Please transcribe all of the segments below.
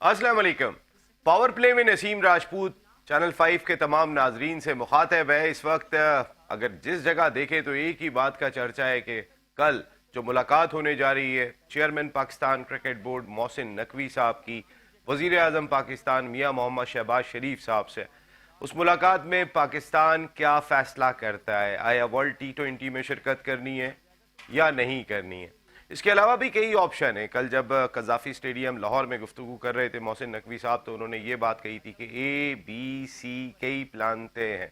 अस्सलाम वालेकुम। Power play में नसीम राजपूत चैनल 5 के तमाम नाजरीन से मुखातब है। इस वक्त अगर जिस जगह देखें तो एक ही बात का चर्चा है कि कल जो मुलाकात होने जा रही है chairman Pakistan cricket board Mohsin Naqvi साहब की वजीर आजम पाकिस्तान मियाँ मोहम्मद शहबाज शरीफ साहब से, उस मुलाकात में पाकिस्तान क्या फैसला करता है। आया वर्ल्ड T20 में शिरकत करनी है या नहीं करनी है। इसके अलावा भी कई ऑप्शन है। कल जब कज़ाफ़ी स्टेडियम लाहौर में गुफ्तगू कर रहे थे मोहसिन नकवी साहब, तो उन्होंने ये बात कही थी कि ABC कई प्लान तय हैं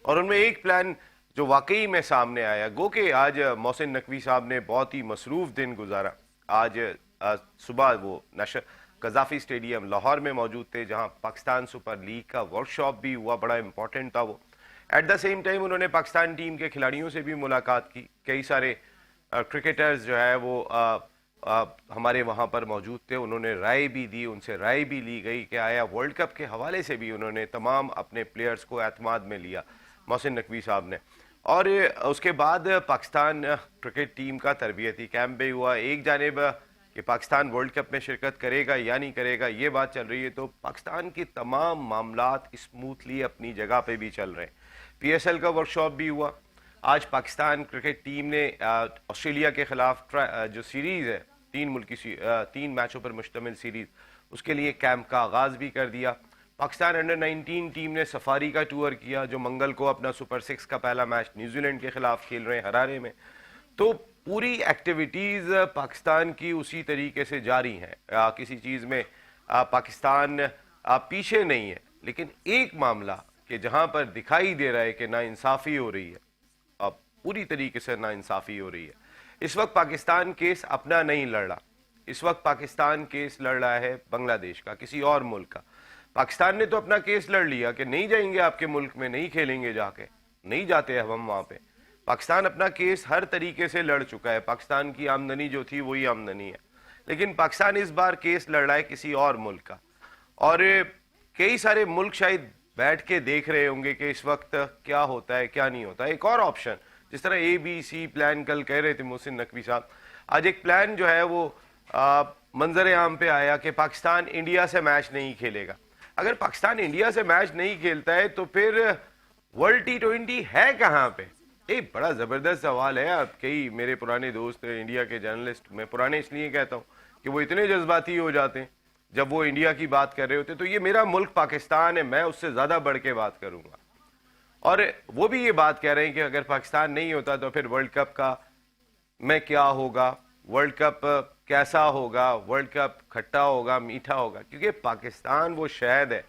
और उनमें एक प्लान जो वाकई में सामने आया। गो कि आज मोहसिन नकवी साहब ने बहुत ही मसरूफ़ दिन गुजारा। आज सुबह वो नशर कज़ाफ़ी स्टेडियम लाहौर में मौजूद थे, जहाँ पाकिस्तान सुपर लीग का वर्कशॉप भी हुआ, बड़ा इंपॉर्टेंट था वो। एट द सेम टाइम उन्होंने पाकिस्तान टीम के खिलाड़ियों से भी मुलाकात की। कई सारे क्रिकेटर्स जो है वो हमारे वहाँ पर मौजूद थे, उन्होंने राय भी दी, उनसे राय भी ली गई कि आया वर्ल्ड कप के हवाले से भी उन्होंने तमाम अपने प्लेयर्स को एतमाद में लिया मोहसिन नकवी साहब ने। और उसके बाद पाकिस्तान क्रिकेट टीम का तरबियती कैंप भी हुआ। एक जानिब कि पाकिस्तान वर्ल्ड कप में शिरकत करेगा या नहीं करेगा ये बात चल रही है, तो पाकिस्तान की तमाम मामलात स्मूथली अपनी जगह पे भी चल रहे हैं। PSL का वर्कशॉप भी हुआ। आज पाकिस्तान क्रिकेट टीम ने ऑस्ट्रेलिया के खिलाफ जो सीरीज़ है, 3 मैचों पर मुश्तमिल सीरीज़, उसके लिए कैंप का आगाज़ भी कर दिया। पाकिस्तान अंडर-19 टीम ने सफारी का टूर किया, जो मंगल को अपना सुपर 6 का पहला मैच न्यूजीलैंड के खिलाफ खेल रहे हैं हरारे में। तो पूरी एक्टिविटीज़ पाकिस्तान की उसी तरीके से जारी हैं। किसी चीज़ में पाकिस्तान पीछे नहीं है। लेकिन एक मामला कि जहाँ पर दिखाई दे रहा है कि नाइंसाफ़ी हो रही है, अब पूरी तरीके से नाइंसाफ़ी हो रही है। इस वक्त पाकिस्तान केस अपना नहीं लड़ रहा, इस वक्त पाकिस्तान केस लड़ रहा है बांग्लादेश का, किसी और मुल्क का। पाकिस्तान ने तो अपना केस लड़ लिया कि नहीं जाएंगे आपके मुल्क में, नहीं खेलेंगे, जाके नहीं जाते हैं हम वहाँ पे। पाकिस्तान अपना केस हर तरीके से लड़ चुका है। पाकिस्तान की आमदनी जो थी वही आमदनी है, लेकिन पाकिस्तान इस बार केस लड़ रहा है किसी और मुल्क का। और कई सारे मुल्क शायद बैठ के देख रहे होंगे कि इस वक्त क्या होता है क्या नहीं होता है। एक और ऑप्शन, जिस तरह ABC प्लान कल कह रहे थे मोहसिन नकवी साहब, आज एक प्लान जो है वो मंजर आम पे आया कि पाकिस्तान इंडिया से मैच नहीं खेलेगा। अगर पाकिस्तान इंडिया से मैच नहीं खेलता है तो फिर वर्ल्ड T20 है कहाँ पे? एक बड़ा ज़बरदस्त सवाल है। आप कई मेरे पुराने दोस्त इंडिया के जर्नलिस्ट, मैं पुराने इसलिए कहता हूँ कि वो इतने जज्बाती हो जाते हैं जब वो इंडिया की बात कर रहे होते, तो ये मेरा मुल्क पाकिस्तान है, मैं उससे ज़्यादा बढ़ के बात करूँगा। और वो भी ये बात कह रहे हैं कि अगर पाकिस्तान नहीं होता तो फिर वर्ल्ड कप का में क्या होगा, वर्ल्ड कप कैसा होगा, वर्ल्ड कप खट्टा होगा मीठा होगा। क्योंकि पाकिस्तान वो शहद है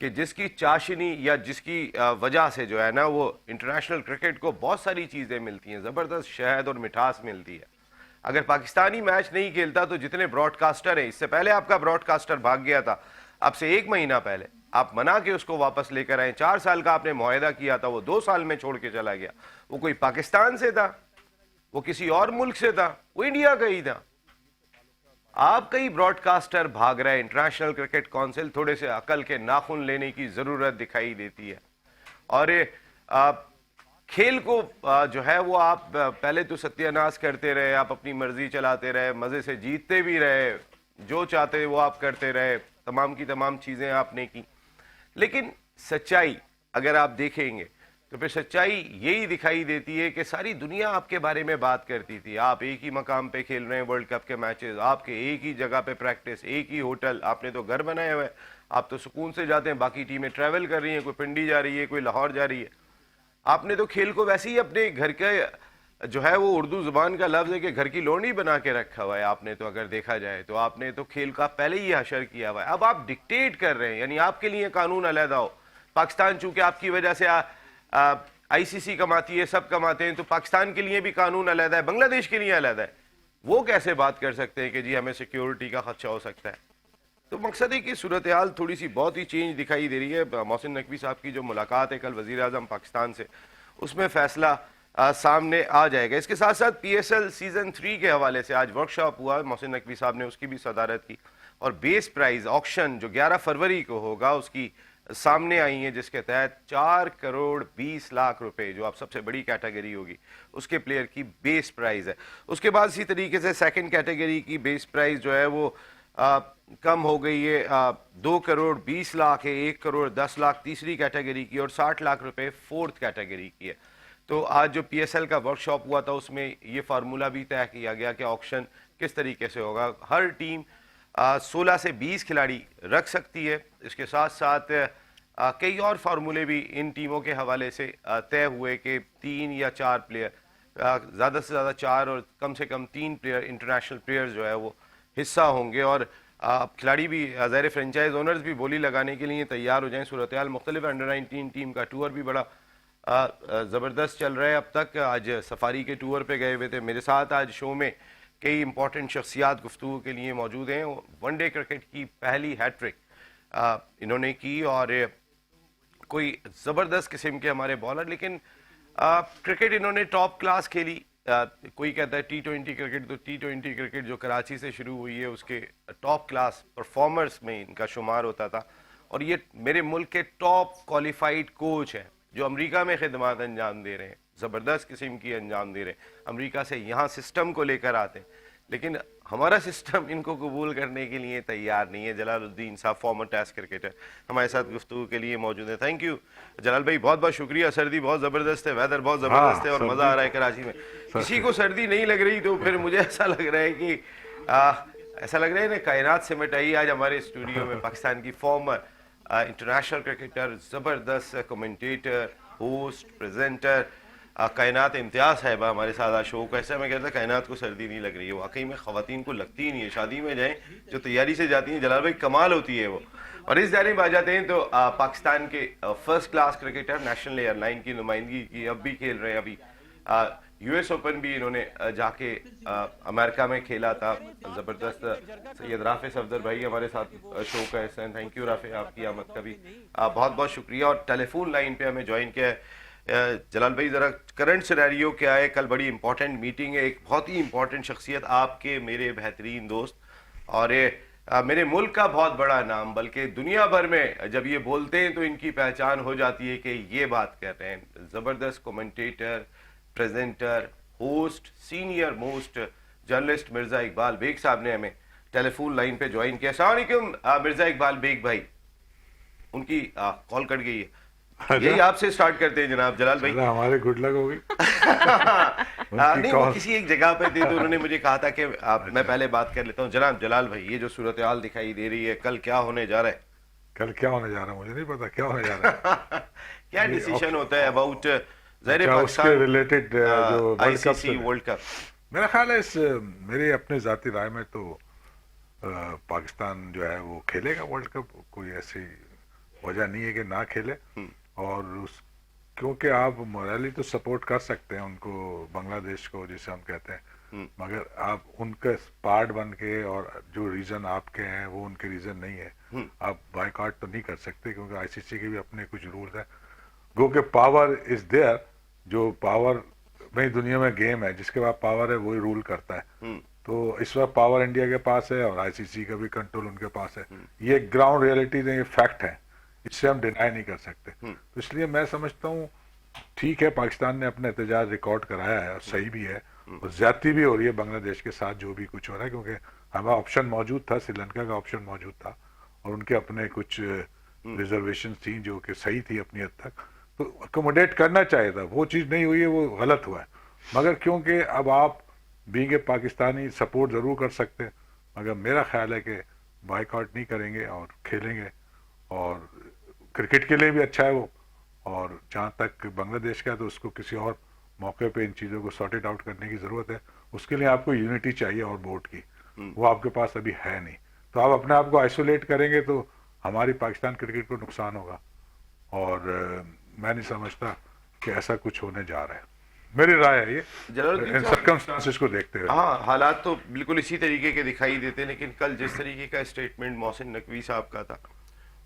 कि जिसकी चाशनी या जिसकी वजह से जो है ना वो इंटरनेशनल क्रिकेट को बहुत सारी चीज़ें मिलती हैं, ज़बरदस्त शहद और मिठास मिलती है। अगर पाकिस्तानी मैच नहीं खेलता तो जितने ब्रॉडकास्टर हैं, इससे पहले आपका ब्रॉडकास्टर भाग गया था, अब से 1 महीना पहले आप मना के उसको वापस लेकर आए। 4 साल का आपने मुआहदा किया था, वो 2 साल में छोड़ के चला गया। वो कोई पाकिस्तान से था, वो किसी और मुल्क से था, वो इंडिया का ही था। आप कई ब्रॉडकास्टर भाग रहे हैं। इंटरनेशनल क्रिकेट काउंसिल, थोड़े से अकल के नाखून लेने की जरूरत दिखाई देती है। और खेल को जो है वो आप पहले तो सत्यानाश करते रहे, आप अपनी मर्जी चलाते रहे, मजे से जीतते भी रहे, जो चाहते वो आप करते रहे, तमाम की तमाम चीजें आपने की। लेकिन सच्चाई अगर आप देखेंगे तो फिर सच्चाई यही दिखाई देती है कि सारी दुनिया आपके बारे में बात करती थी। आप एक ही मकाम पे खेल रहे हैं वर्ल्ड कप के मैचेस, आपके एक ही जगह पे प्रैक्टिस, एक ही होटल, आपने तो घर बनाया हुआ है, आप तो सुकून से जाते हैं। बाकी टीमें ट्रैवल कर रही हैं, कोई पिंडी जा रही है, कोई लाहौर जा रही है। आपने तो खेल को वैसे ही अपने घर के जो है वो उर्दू जुबान का लफ्ज है कि घर की लोनी बना के रखा हुआ है आपने तो, अगर देखा जाए तो आपने तो खेल का पहले ही हशर किया हुआ है। अब आप डिक्टेट कर रहे हैं, यानी आपके लिए कानून अलहदा हो। पाकिस्तान चूंकि आपकी वजह से ICC कमाती है, सब कमाते हैं, तो पाकिस्तान के लिए भी कानून अलहदा है, बांग्लादेश के लिए अलहदा है। वो कैसे बात कर सकते हैं कि जी हमें सिक्योरिटी का खदशा हो सकता है? तो मकसद है कि सूरत हाल थोड़ी सी बहुत ही चेंज दिखाई दे रही है। मोहसिन नकवी साहब की जो मुलाकात है कल वज़ीर आज़म पाकिस्तान से, उसमें फैसला सामने आ जाएगा। इसके साथ साथ PSL सीजन 3 के हवाले से आज वर्कशॉप हुआ, मोहसिन नकवी साहब ने उसकी भी सदारत की। और बेस प्राइज ऑक्शन जो 11 फरवरी को होगा उसकी सामने आई है, जिसके तहत 4 करोड़ 20 लाख रुपए, जो आप सबसे बड़ी कैटेगरी होगी उसके प्लेयर की बेस प्राइज है। उसके बाद इसी तरीके से सेकंड कैटेगरी की बेस प्राइज जो है वो कम हो गई है। 2 करोड़ 20 लाख है, 1 करोड़ 10 लाख तीसरी कैटेगरी की और 60 लाख रुपए फोर्थ कैटेगरी की है। तो आज जो पीएसएल का वर्कशॉप हुआ था उसमें ये फार्मूला भी तय किया गया कि ऑक्शन किस तरीके से होगा। हर टीम 16 से 20 खिलाड़ी रख सकती है। इसके साथ साथ कई और फार्मूले भी इन टीमों के हवाले से तय हुए कि 3 या 4 प्लेयर, ज़्यादा से ज़्यादा 4 और कम से कम 3 प्लेयर, इंटरनेशनल प्लेयर्स जो है वो हिस्सा होंगे। और खिलाड़ी भी, ज़ाहिर फ्रेंचाइज ओनर्स भी बोली लगाने के लिए तैयार हो जाएं। सूरत हाल मुख्तलिफ अंडर-19 टीम का टूर भी बड़ा ज़बरदस्त चल रहा है अब तक। आज सफारी के टूर पे गए हुए थे। मेरे साथ आज शो में कई इंपॉर्टेंट शख्सियात गुफ्तगू के लिए मौजूद हैं। वनडे क्रिकेट की पहली हैट्रिक इन्होंने की और कोई ज़बरदस्त किस्म के हमारे बॉलर, लेकिन क्रिकेट इन्होंने टॉप क्लास खेली। कोई कहता है T20 क्रिकेट, तो T20 क्रिकेट जो कराची से शुरू हुई है उसके टॉप क्लास परफॉर्मर्स में इनका शुमार होता था। और ये मेरे मुल्क के टॉप क्वालिफाइड कोच हैं जो अमेरिका में खिदमत अंजाम दे रहे हैं, ज़बरदस्त किस्म की अंजाम दे रहे हैं। अमेरिका से यहाँ सिस्टम को लेकर आते हैं, लेकिन हमारा सिस्टम इनको कबूल करने के लिए तैयार नहीं है। जलालुद्दीन साहब फॉर्मर टेस्ट क्रिकेटर हमारे साथ गुफ्तगू के लिए मौजूद है। थैंक यू जलाल भाई, बहुत बहुत शुक्रिया। सर्दी बहुत ज़बरदस्त है, वेदर बहुत ज़बरदस्त है और मज़ा आ रहा है कराची में। किसी को सर्दी नहीं लग रही तो फिर मुझे ऐसा लग रहा है कि ऐसा लग रहा है ना कायनात से मिटाई। आज हमारे स्टूडियो में पाकिस्तान की फॉर्मर इंटरनेशनल क्रिकेटर, ज़बरदस्त कमेंटेटर, होस्ट, प्रेजेंटर कायनात इम्तियाज़ साहिबा हमारे साथ आज शो को। ऐसा मैं कहता कायनात को सर्दी नहीं लग रही है, वाकई में ख़वातीन को लगती ही नहीं है। शादी में जाएं जो तैयारी से जाती हैं जलाल भाई, कमाल होती है वो। और इस जानिब आ जाते हैं तो पाकिस्तान के first class cricketer, national airline की नुमाइंदगी की, अब भी खेल रहे हैं। अभी US ओपन भी इन्होंने जाके अमेरिका में खेला था। ज़बरदस्त सैयद राफे सफदर भाई हमारे साथ शो का हिस्सा हैं। थैंक यू राफे, आपकी आमद का भी बहुत बहुत शुक्रिया। और टेलीफोन लाइन पे हमें ज्वाइन किया है जलाल भाई। ज़रा करंट सिनेरियो क्या है? कल बड़ी इंपॉर्टेंट मीटिंग है, एक बहुत ही इंपॉर्टेंट शख्सियत, आपके मेरे बेहतरीन दोस्त और मेरे मुल्क का बहुत बड़ा नाम, बल्कि दुनिया भर में जब ये बोलते हैं तो इनकी पहचान हो जाती है कि ये बात कर रहे हैं। ज़बरदस्त commentator, presenter, host, senior most journalist Mirza Iqbal Baig साहब ने हमें टेलीफोन लाइन पे ज्वाइन किया। अस्सलाम वालेकुम मिर्ज़ा इकबाल बेग भाई। उनकी कॉल कट गई है। यही आपसे स्टार्ट करते हैं जनाब जलाल भाई। हमारे गुड लक हो गई। नहीं, वो किसी एक जगह पे थे तो उन्होंने मुझे कहा था कि मैं पहले बात कर लेता हूँ। जनाब जलाल भाई, ये जो सूरत हाल दिखाई दे रही है, कल क्या होने जा रहा है? कल क्या होने जा रहा है मुझे नहीं पता, क्या होने जा रहा है। क्या डिसीजन होता है अबाउट उसके रिलेटेड जो ICC वर्ल्ड कप? मेरा ख्याल है इस मेरी अपनी जाती राय में तो पाकिस्तान जो है वो खेलेगा वर्ल्ड कप। कोई ऐसी वजह नहीं है कि ना खेले। और उस क्योंकि आप मोरली तो सपोर्ट कर सकते हैं उनको, बांग्लादेश को जिसे हम कहते हैं, मगर आप उनका पार्ट बन के और जो रीजन आपके हैं वो उनके रीजन नहीं है। आप बायकॉट तो नहीं कर सकते क्योंकि ICC के भी अपने कुछ रूल्स हैं। गो के पावर इज देयर, जो पावर में दुनिया में गेम है, जिसके पास पावर है वही रूल करता है। तो इस वक्त पावर इंडिया के पास है और ICC का भी कंट्रोल उनके पास है। ये ग्राउंड रियलिटी है, ये फैक्ट है, इससे हम डिनाई नहीं कर सकते। तो इसलिए मैं समझता हूँ ठीक है, पाकिस्तान ने अपना एहतजाज रिकॉर्ड कराया है और सही भी है, और ज्यादती भी हो रही है बांग्लादेश के साथ जो भी कुछ हो रहा है, क्योंकि हमारा ऑप्शन मौजूद था, श्रीलंका का ऑप्शन मौजूद था और उनके अपने कुछ रिजर्वेशन थी जो कि सही थी अपनी हद तक, तो अकोमोडेट करना चाहिए था। वो चीज़ नहीं हुई है, वो गलत हुआ है। मगर क्योंकि अब आप बीइंग पाकिस्तानी सपोर्ट ज़रूर कर सकते हैं, मगर मेरा ख्याल है कि बाइकआउट नहीं करेंगे और खेलेंगे, और क्रिकेट के लिए भी अच्छा है वो। और जहाँ तक बांग्लादेश का है तो उसको किसी और मौके पे इन चीज़ों को सॉर्टेड आउट करने की ज़रूरत है। उसके लिए आपको यूनिटी चाहिए और बोर्ड की, वो आपके पास अभी है नहीं। तो आप अपने आप को आइसोलेट करेंगे तो हमारी पाकिस्तान क्रिकेट को नुकसान होगा, और मैं नहीं समझता कि ऐसा कुछ होने जा रहा है। मेरी राय है ये, इन सर्कमस्टांसेस को देखते हुए। हाँ, हालात तो बिल्कुल इसी तरीके के दिखाई देते हैं, लेकिन कल जिस तरीके का स्टेटमेंट मोहसिन नकवी साहब का था,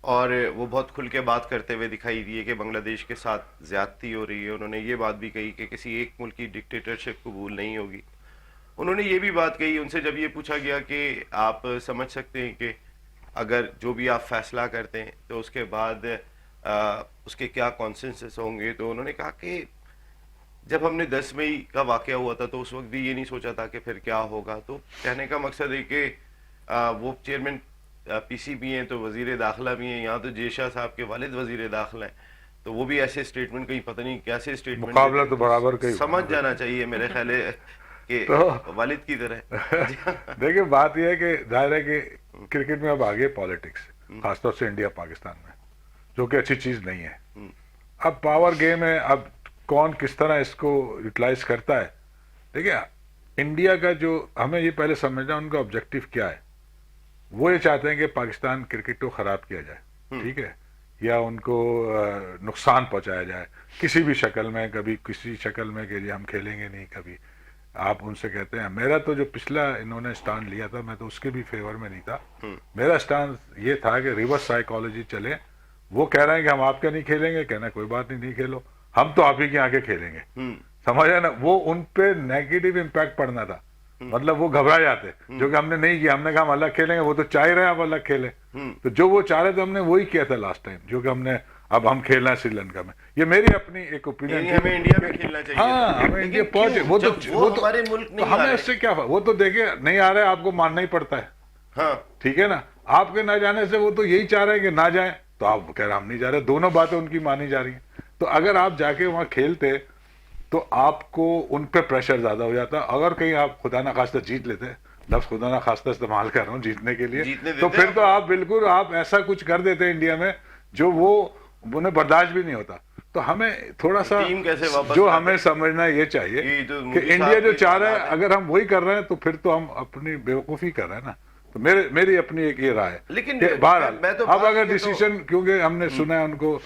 और वो बहुत खुल के बात करते हुए दिखाई दिए कि बांग्लादेश के साथ ज्यादती हो रही है। उन्होंने ये बात भी कही कि किसी एक मुल्क की डिक्टेटरशिप कबूल नहीं होगी। उन्होंने ये भी बात कही, उनसे जब ये पूछा गया कि आप समझ सकते हैं कि अगर जो भी आप फैसला करते हैं तो उसके बाद उसके क्या कॉन्सेंसस होंगे, तो उन्होंने कहा कि जब हमने 10 मई का वाकया हुआ था तो उस वक्त भी ये नहीं सोचा था कि फिर क्या होगा। तो कहने का मकसद है कि वो चेयरमैन पीसीबी हैं, तो वजीर दाखिला भी हैं, यहाँ तो जेशा साहब के वालिद वजीर दाखिला हैं, तो वो भी ऐसे स्टेटमेंट कहीं पता नहीं कैसे स्टेटमेंट मुकाबला तो बराबर का ही समझ होगा। जाना चाहिए मेरे ख्याल है कि तो वालिद की तरह। देखिए बात यह है कि जाहिर है कि क्रिकेट में अब आगे पॉलिटिक्स, खासतौर से इंडिया पाकिस्तान में, जो कि अच्छी चीज नहीं है। अब पावर गेम है, अब कौन किस तरह इसको यूटिलाइज करता है। देखिए इंडिया का जो, हमें ये पहले समझना उनका ऑब्जेक्टिव क्या है। वो ये चाहते हैं कि पाकिस्तान क्रिकेट को खराब किया जाए, ठीक है, या उनको नुकसान पहुंचाया जाए किसी भी शक्ल में, कभी किसी शक्ल में कि जी हम खेलेंगे नहीं। कभी आप उनसे कहते हैं, मेरा तो जो पिछला इन्होंने स्टैंड लिया था, मैं तो उसके भी फेवर में नहीं था। मेरा स्टैंड ये था कि रिवर्स साइकोलॉजी चले। वो कह रहे हैं कि हम आपके नहीं खेलेंगे, कहना कोई बात नहीं, नहीं खेलो, हम तो आप ही के आके खेलेंगे। समझे ना, वो उन पे नेगेटिव इम्पैक्ट पड़ना था, मतलब वो घबरा जाते, जो कि हमने नहीं किया। हमने कहा हम अलग खेलेंगे, वो तो चाह ही रहे हैं आप अलग खेलें। तो जो वो चाह रहे थे हमने वही किया था लास्ट टाइम, जो कि हमने अब हम खेलना है श्रीलंका में। ये मेरी अपनी एक ओपिनियन यानी हमें इंडिया में खेलना चाहिए। हाँ, हमें लेकिन इंडिया क्यों? पहुंचे, वो जब तो हमारे मुल्क नहीं आ हमें रहे। इससे क्या, वो तो देखिए नहीं आ रहा है, आपको मानना ही पड़ता है, हाँ, ठीक है ना। आपके ना जाने से वो तो यही चाह रहे हैं कि ना जाए, तो आप कह रहे हम नहीं जा रहे। दोनों बातें उनकी मानी जा रही हैं। तो अगर आप जाके वहां खेलते तो आपको उन पे प्रेशर ज्यादा हो जाता। अगर कहीं आप खुदा ना खास्ता जीत लेते, लफ्ज खुदा ना खास्ता इस्तेमाल कर रहा हूँ जीतने के लिए, जीतने तो देते फिर तो आप बिल्कुल आप ऐसा कुछ कर देते इंडिया में जो वो उन्हें बर्दाश्त भी नहीं होता। तो हमें थोड़ा सा टीम कैसे वापस जो लाते? हमें समझना ये चाहिए ये जो कि मोदी इंडिया साहब जो की चाह रहा है, बात है। अगर हम वही कर रहे हैं तो फिर तो हम अपनी बेवकूफी कर रहे हैं ना। तो मेरी अपनी एक ये राय है। लेकिन कि बहरहाल मैं तो अब बात अगर ये तो- डिसीजन, क्योंकि हमने सुना है उनको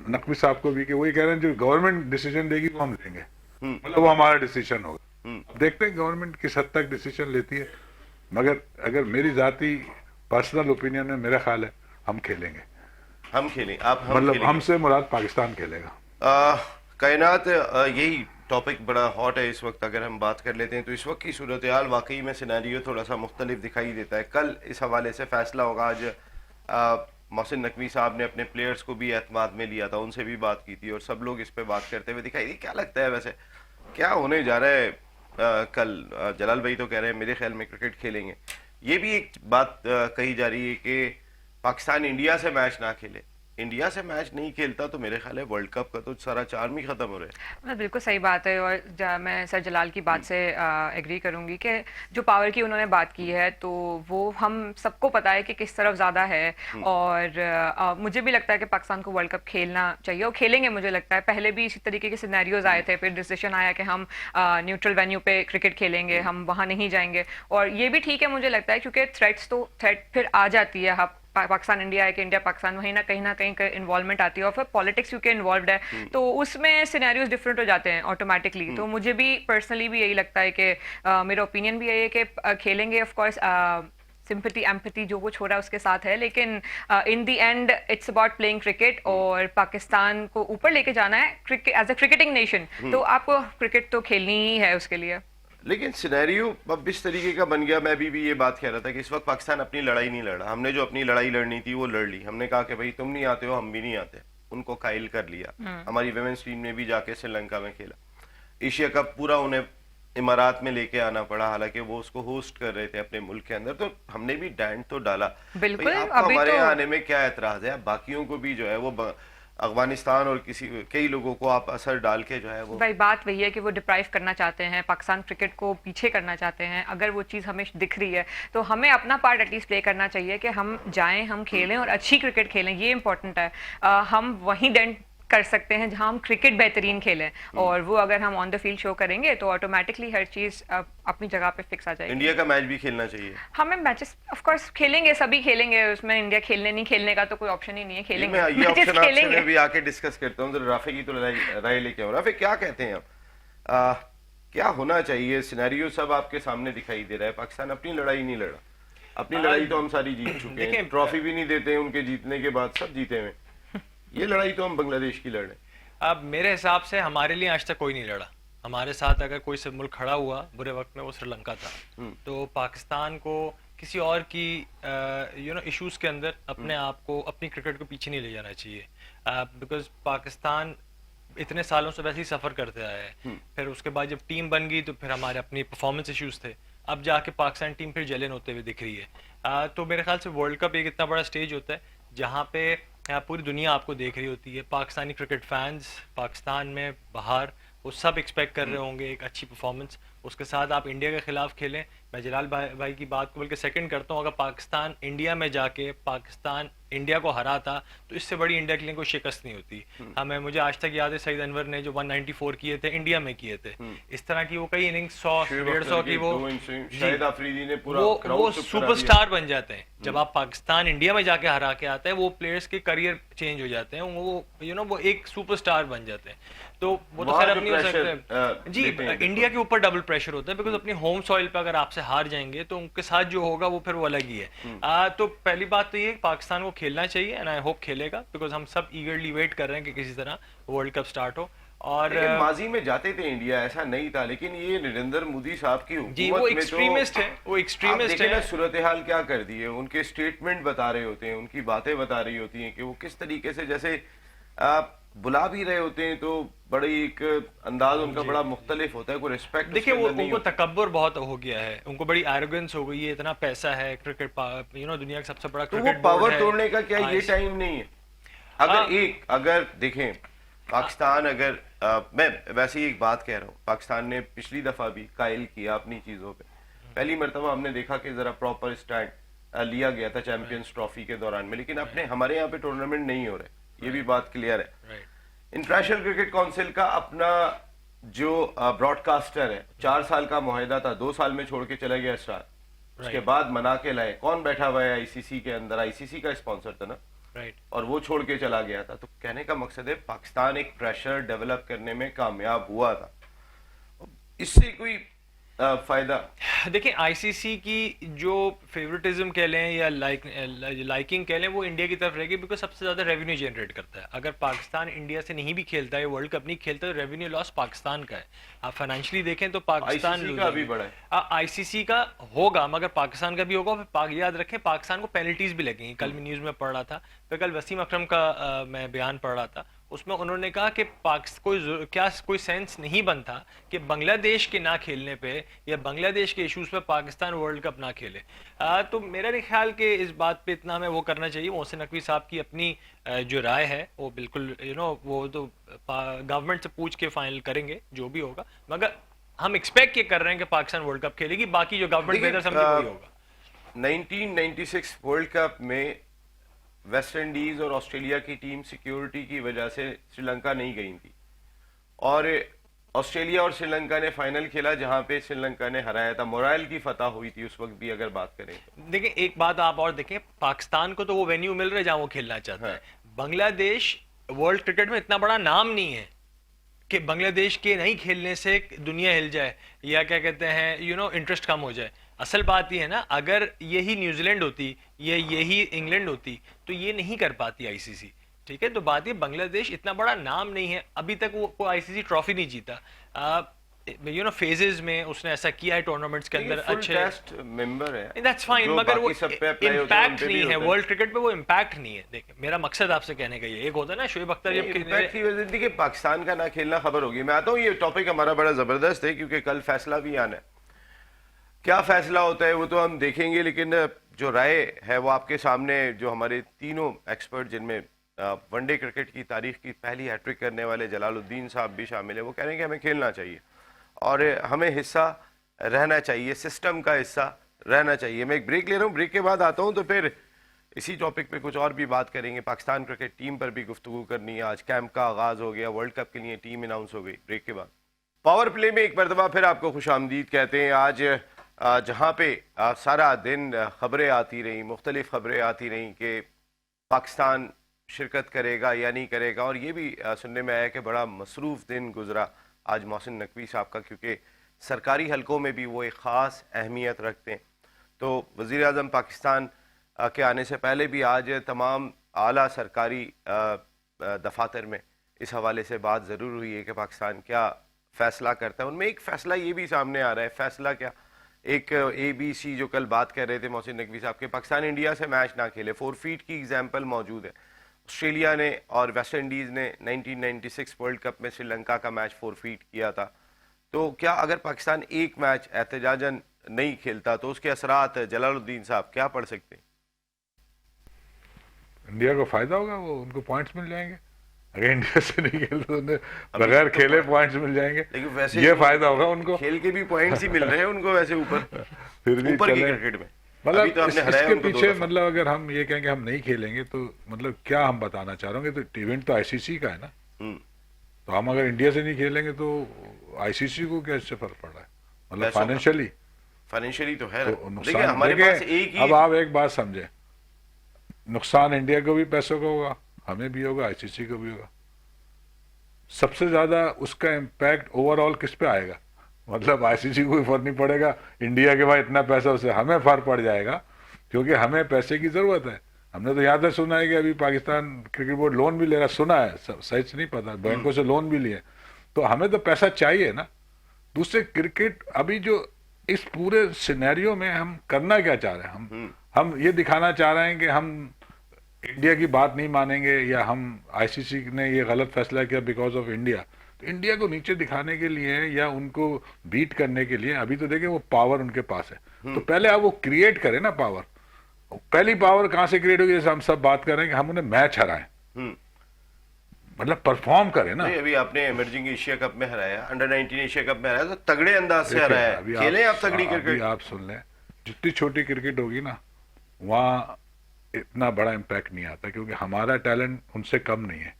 नकवी साहब को भी, कि वही कह रहे हैं जो गवर्नमेंट डिसीजन देगी वो हम लेंगे, मतलब वो हमारा डिसीजन होगा। अब देखते हैं गवर्नमेंट किस हद तक डिसीजन लेती है। मगर अगर मेरी जाती पर्सनल ओपिनियन है, मेरा ख्याल है हम खेलेंगे। हम खेलें, आप हम मतलब खेलेंगे। हमसे मुराद पाकिस्तान खेलेगा। कायनात, यही टॉपिक बड़ा हॉट है इस वक्त। अगर हम बात कर लेते हैं तो इस वक्त की सूरत हाल वाकई में सिनेरियो थोड़ा सा मुख्तलिफ दिखाई देता है। कल इस हवाले से फैसला होगा। आज मोहसिन नकवी साहब ने अपने प्लेयर्स को भी एतमाद में लिया था, उनसे भी बात की थी और सब लोग इस पे बात करते हुए दिखाई दी। क्या लगता है वैसे क्या होने जा रहा है? कल जलाल भाई तो कह रहे हैं मेरे ख्याल में क्रिकेट खेलेंगे। ये भी एक बात कही जा रही है कि पाकिस्तान इंडिया से मैच ना खेले। इंडिया से मैच नहीं खेलता तो मेरे ख्याल है वर्ल्ड कप का तो सारा चार्म ही खत्म हो रहा है। मतलब बिल्कुल सही बात है। और मैं सर जलाल की बात से एग्री करूंगी कि जो पावर की उन्होंने बात की है तो वो हम सबको पता है कि किस तरफ ज़्यादा है। और मुझे भी लगता है कि पाकिस्तान को वर्ल्ड कप खेलना चाहिए और खेलेंगे। मुझे लगता है पहले भी इसी तरीके के सिनेरियोज आए थे, फिर डिसीजन आया कि हम न्यूट्रल वेन्यू पे क्रिकेट खेलेंगे, हम वहाँ नहीं जाएंगे। और ये भी ठीक है मुझे लगता है, क्योंकि थ्रेट फिर आ जाती है। हम पाकिस्तान इंडिया है कि इंडिया पाकिस्तान, वहीं ना कहीं इन्वॉल्वमेंट आती है और फिर पॉलिटिक्स क्योंकि इन्वॉल्व है तो उसमें सिनेरियोज डिफरेंट हो जाते हैं ऑटोमेटिकली। तो मुझे भी पर्सनली भी यही लगता है कि मेरा ओपिनियन भी यही है कि खेलेंगे। ऑफ कोर्स सिंपैथी एम्पैथी जो कुछ हो रहा है उसके साथ है, लेकिन in the end it's about playing cricket और पाकिस्तान को ऊपर लेके जाना है cricket as a cricketing nation. तो आपको क्रिकेट तो खेलनी ही है उसके लिए। लेकिन सिनेरियो अब इस तरीके का बन गया। मैं भी ये बात कह रहा था कि इस वक्त पाकिस्तान अपनी लड़ाई नहीं लड़ा। हमने जो अपनी लड़ाई लड़नी थी वो लड़ ली। हमने कहा कि भाई तुम नहीं आते हो, हम भी नहीं आते, उनको कायल कर लिया। हमारी वुमेन्स टीम ने भी जाके श्रीलंका में खेला। एशिया कप पूरा उन्हें इमारात में लेके आना पड़ा, हालांकि वो उसको होस्ट कर रहे थे अपने मुल्क के अंदर। तो हमने भी डैंड तो डाला। बिल्कुल, भाई, आपको अभी हमारे तो- यहाँ आने में क्या एतराज है? बाकियों को भी जो है वो अफगानिस्तान और कई लोगों को आप असर डाल के जो है वो भाई बात वही है कि वो डिप्राइव करना चाहते हैं, पाकिस्तान क्रिकेट को पीछे करना चाहते हैं। अगर वो चीज़ हमें दिख रही है तो हमें अपना पार्ट एटलीस्ट प्ले करना चाहिए कि हम जाएं, हम खेलें और अच्छी क्रिकेट खेलें। ये इंपॉर्टेंट है। हम वहीं डेंट कर सकते हैं जहां हम क्रिकेट बेहतरीन खेलें, और वो अगर हम ऑन द फील्ड शो करेंगे तो ऑटोमेटिकली हर चीज़ अपनी जगह पे फिक्स आ जाएगी। इंडिया का मैच भी खेलना चाहिए। हमें मैचेस ऑफ कोर्स खेलेंगे, सभी खेलेंगे, उसमें इंडिया खेलने नहीं खेलने का तो कोई ऑप्शन ही नहीं है। खेलेंगे, ये मैचेस ऑप्शन आपसे खेलेंगे। मैं भी आके डिस्कस करता हूँ। तो राफे की तो राय लेके आऊँ। राफे क्या कहते हैं आप? क्या होना चाहिए? सिनेरियो सब आपके सामने दिखाई दे रहा है। पाकिस्तान अपनी लड़ाई नहीं लड़ा। अपनी लड़ाई तो हम सारी जीत चुके हैं, ट्रॉफी भी नहीं देते हैं उनके जीतने के बाद, सब जीते हुए। ये लड़ाई तो हम बांग्लादेश की लड़ रहे हैं। अब मेरे हिसाब से हमारे लिए आज तक कोई नहीं लड़ा। हमारे साथ अगर कोई से मुल्क खड़ा हुआ बुरे वक्त में वो श्रीलंका था। तो पाकिस्तान को किसी और की इश्यूज के अंदर अपने आप को, अपनी क्रिकेट को पीछे नहीं ले जाना चाहिए। बिकॉज पाकिस्तान इतने सालों से वैसे ही सफ़र करते आया है। फिर उसके बाद जब टीम बन गई तो फिर हमारे अपनी परफॉर्मेंस इश्यूज थे। अब जाके पाकिस्तान टीम फिर जलन होते हुए दिख रही है। तो मेरे ख्याल से वर्ल्ड कप एक इतना बड़ा स्टेज होता है जहाँ पे पूरी दुनिया आपको देख रही होती है। पाकिस्तानी क्रिकेट फैंस पाकिस्तान में बाहर वो सब एक्सपेक्ट कर रहे होंगे एक अच्छी परफॉर्मेंस। उसके साथ आप इंडिया के खिलाफ खेलें। मैं जलाल भाई की बात को बल्कि सेकंड करता हूँ, अगर पाकिस्तान इंडिया में जाके पाकिस्तान इंडिया को हराता तो इससे बड़ी इंडिया के लिए कोई शिकस्त नहीं होती। हमें मुझे आज तक याद है सईद अनवर ने जो 194 किए थे इंडिया में किए थे। इस तरह की वो कई इनिंग्स 100-150 की वो शाहिद आफरीदी ने पूरा वो सुपरस्टार बन जाते हैं। जब आप पाकिस्तान इंडिया में जाके हरा के आते हैं वो प्लेयर्स के करियर चेंज हो जाते हैं, वो वो एक सुपरस्टार बन जाते हैं। तो वो तो खैर अब नहीं हो सकते जी। इंडिया के ऊपर डबल प्रेशर होता है बिकॉज अपनी होम सॉइल पे अगर आपसे हार जाएंगे तो उनके साथ जो होगा वो फिर वो अलग ही है। तो पहली बात तो ये पाकिस्तान को खेलना चाहिए एंड आई होप खेलेगा बिकॉज हम सब ईगरली वेट कर रहे हैं कि किसी तरह वर्ल्ड कप स्टार्ट हो। और माजी में जाते थे इंडिया, ऐसा नहीं था, लेकिन ये नरेंद्र मोदी साहब की जी वो एक्सट्रीमिस्ट है, वो एक्सट्रीमिस्ट है। सूरत हाल क्या कर दी है, उनके स्टेटमेंट बता रहे होते हैं, उनकी बातें बता रही होती हैं कि वो किस तरीके से जैसे बुला भी रहे होते हैं तो बड़ी एक अंदाज उनका बड़ा मुख्तलिफ होता है, कोई रिस्पेक्ट देखिए वो उनको तकब्बुर बहुत हो गया है, उनको बड़ी एरोगेंस हो गई है, इतना पैसा है, क्रिकेट दुनिया का सबसे बड़ा क्रिकेट पावर तोड़ने का क्या ये टाइम नहीं है? अगर देखें पाकिस्तान अगर मैं वैसे ही एक बात कह रहा हूँ, पाकिस्तान ने पिछली दफा भी कायल किया अपनी चीजों पे। पहली मरतबा हमने देखा कि जरा प्रॉपर स्टैंड लिया गया था चैंपियंस ट्रॉफी के दौरान में, लेकिन अपने हमारे यहाँ पे टूर्नामेंट नहीं हो रहे, ये भी बात क्लियर है। इंटरनेशनल क्रिकेट काउंसिल का अपना जो ब्रॉडकास्टर है 4 साल का मुआहदा था, 2 साल में छोड़ के चला गया स्टार, उसके बाद मना के लाए। कौन बैठा हुआ है आईसीसी के अंदर? आईसीसी का स्पॉन्सर था ना, और वो छोड़ के चला गया था। तो कहने का मकसद है पाकिस्तान एक प्रेशर डेवलप करने में कामयाब हुआ था, इससे कोई फायदा? देखिए आईसीसी की जो फेवरेटिज्म कह लें या लाइकिंग कह लें वो इंडिया की तरफ रहेगी बिकॉज सबसे ज्यादा रेवेन्यू जनरेट करता है। अगर पाकिस्तान इंडिया से नहीं भी खेलता है, वर्ल्ड कप नहीं खेलता, तो रेवेन्यू लॉस पाकिस्तान का है। आप फाइनेंशियली देखें तो पाकिस्तान का भी बड़ा है, आईसीसी का होगा मगर पाकिस्तान का भी होगा। फिर याद रखें पाकिस्तान को पेनल्टीज भी लगेंगी। कल मैं न्यूज में पढ़ रहा था, फिर कल वसीम अकरम का मैं बयान पढ़ रहा था, उसमें उन्होंने कहा कि कोई सेंस नहीं बनता कि बांग्लादेश के ना खेलने पे या बांग्लादेश के इश्यूज पे पाकिस्तान वर्ल्ड कप ना खेले। तो मेरा नहीं ख्याल कि इस बात पे इतना हमें वो करना चाहिए। मोहसिन नकवी साहब की अपनी जो राय है वो बिल्कुल वो तो गवर्नमेंट से पूछ के फाइनल करेंगे जो भी होगा, मगर हम एक्सपेक्ट ये कर रहे हैं कि पाकिस्तान वर्ल्ड कप खेलेगी, बाकी जो गवर्नमेंट बेहतर समझे वही होगा। 1996 वर्ल्ड कप में वेस्ट इंडीज और ऑस्ट्रेलिया की टीम सिक्योरिटी की वजह से श्रीलंका नहीं गई थी, और ऑस्ट्रेलिया और श्रीलंका ने फाइनल खेला जहां पे श्रीलंका ने हराया था। मोराइल की फतह हुई थी उस वक्त भी, अगर बात करें तो। देखिए एक बात आप और देखें, पाकिस्तान को तो वो वेन्यू मिल रहा है जहां वो खेलना चाहता है। बांग्लादेश वर्ल्ड क्रिकेट में इतना बड़ा नाम नहीं है कि बांग्लादेश के नहीं खेलने से दुनिया हिल जाए या क्या कहते हैं इंटरेस्ट कम हो जाए। असल बात ये है ना, अगर यही न्यूजीलैंड होती या यही इंग्लैंड होती तो ये नहीं कर पाती आईसीसी, ठीक है। तो बात ये बांग्लादेश इतना बड़ा नाम नहीं है, अभी तक वो आईसीसी ट्रॉफी नहीं जीता। फेजेस में उसने ऐसा किया है टूर्नामेंट्स के अंदर, अच्छे टेस्ट मेंबर है, दैट्स फाइन, मगर वो इम्पैक्ट नहीं है वर्ल्ड क्रिकेट पे, वो इम्पैक्ट नहीं है। देखिए मेरा मकसद आपसे कहने का ये एक होता है ना, शोएब अख्तर जब इम्पैक्ट की वजह से पाकिस्तान का ना खेलना खबर होगी। मैं आता हूँ, ये टॉपिक हमारा बड़ा जबरदस्त है क्योंकि कल फैसला भी आना है। क्या फैसला होता है वो तो हम देखेंगे, लेकिन जो राय है वो आपके सामने। जो हमारे तीनों एक्सपर्ट जिनमें वनडे क्रिकेट की तारीख की पहली हैट्रिक करने वाले जलालुद्दीन साहब भी शामिल है, वो कह रहे हैं कि हमें खेलना चाहिए और हमें हिस्सा रहना चाहिए, सिस्टम का हिस्सा रहना चाहिए। मैं एक ब्रेक ले रहा हूँ, ब्रेक के बाद आता हूँ तो फिर इसी टॉपिक पे कुछ और भी बात करेंगे। पाकिस्तान क्रिकेट टीम पर भी गुफ्तगू करनी है। आज कैंप का आगाज़ हो गया, वर्ल्ड कप के लिए टीम अनाउंस हो गई। ब्रेक के बाद पावर प्ले में एक मरतबा फिर आपको खुशामदीद कहते हैं। आज जहाँ पे सारा दिन खबरें आती रहीं, मुख्तलिफ खबरें आती रहीं कि पाकिस्तान शिरकत करेगा या नहीं करेगा, और ये भी सुनने में आया कि बड़ा मसरूफ़ दिन गुजरा आज मोहसिन नकवी साहब का, क्योंकि सरकारी हलकों में भी वो एक ख़ास अहमियत रखते हैं। तो वज़ीर आज़म पाकिस्तान के आने से पहले भी आज तमाम आला सरकारी दफातर में इस हवाले से बात ज़रूर हुई है कि पाकिस्तान क्या फ़ैसला करता है। उनमें एक फ़ैसला ये भी सामने आ रहा है, फ़ैसला क्या, एक ABC जो कल बात कर रहे थे मोहसिन नकवी साहब के, पाकिस्तान इंडिया से मैच ना खेले। 4 फीट की एग्जाम्पल मौजूद है। ऑस्ट्रेलिया ने और वेस्ट इंडीज़ ने 1996 वर्ल्ड कप में श्रीलंका का मैच 4 फीट किया था। तो क्या अगर पाकिस्तान एक मैच एहतजाजन नहीं खेलता तो उसके असरात जलालुद्दीन साहब क्या पड़ सकते हैं? इंडिया को फायदा होगा, वो उनको पॉइंट्स मिल जाएंगे। अगर इंडिया से नहीं खेलते तो उन्हें बगैर खेले पॉइंट्स मिल जाएंगे, लेकिन वैसे ये फायदा होगा उनको। खेल के भी पॉइंट्स ही मिल रहे हैं उनको वैसे ऊपर फिर भी ऊपर की चले। क्रिकेट में। मतलब अभी तो आपने हराया इसके उनको 2 पीछे दफा। मतलब अगर हम ये कहेंगे हम नहीं खेलेंगे तो मतलब क्या हम बताना चाह रहे होंगे, तो इवेंट तो आईसीसी का है ना, हम्म, तो हम अगर इंडिया से नहीं खेलेंगे तो आईसीसी को क्या इससे फर्क पड़ रहा है, मतलब पैसों का। फाइनेंशियली फाइनेंशियली तो है ना। तो देखिए नुकसान। हमारे देखिए, पास एक ही अब आप एक बात समझे, नुकसान इंडिया को भी पैसों का होगा, हमें भी होगा, आईसीसी को भी होगा। सबसे ज्यादा उसका इम्पैक्ट ओवरऑल किस पे आएगा, मतलब आईसीसी को भी फर्क नहीं पड़ेगा, इंडिया के पास इतना पैसा उससे हमें फर्क पड़ जाएगा, क्योंकि हमें पैसे की जरूरत है। हमने तो यहाँ तक सुना है कि अभी पाकिस्तान क्रिकेट बोर्ड लोन भी ले रहा, सुना है, सही से नहीं पता, बैंकों से लोन भी लिए, तो हमें तो पैसा चाहिए ना। दूसरे क्रिकेट अभी जो इस पूरे सिनेरियो में हम करना क्या चाह रहे हैं, हम ये दिखाना चाह रहे हैं कि हम इंडिया की बात नहीं मानेंगे, या हम आईसीसी ने ये गलत फैसला किया बिकॉज ऑफ इंडिया, तो इंडिया को नीचे दिखाने के लिए या उनको बीट करने के लिए अभी तो देखिए वो पावर उनके पास है, तो पहले आप वो क्रिएट करें ना पावर। पहली पावर कहां से क्रिएट होगी, जैसे हम सब बात कर रहे हैं कि हम उन्हें मैच हराएं, मतलब परफॉर्म करें ना। नहीं, अभी आपने इमर्जिंग एशिया कप में हराया, अंडर 19 एशिया कप में हराया, तो तगड़े अंदाज से देखिए, हराया अभी है। खेलें आप तगड़ी अभी क्रिकेट। आप सुन लें, जितनी छोटी क्रिकेट होगी ना वहाँ इतना बड़ा इम्पैक्ट नहीं आता, क्योंकि हमारा टैलेंट उनसे कम नहीं है।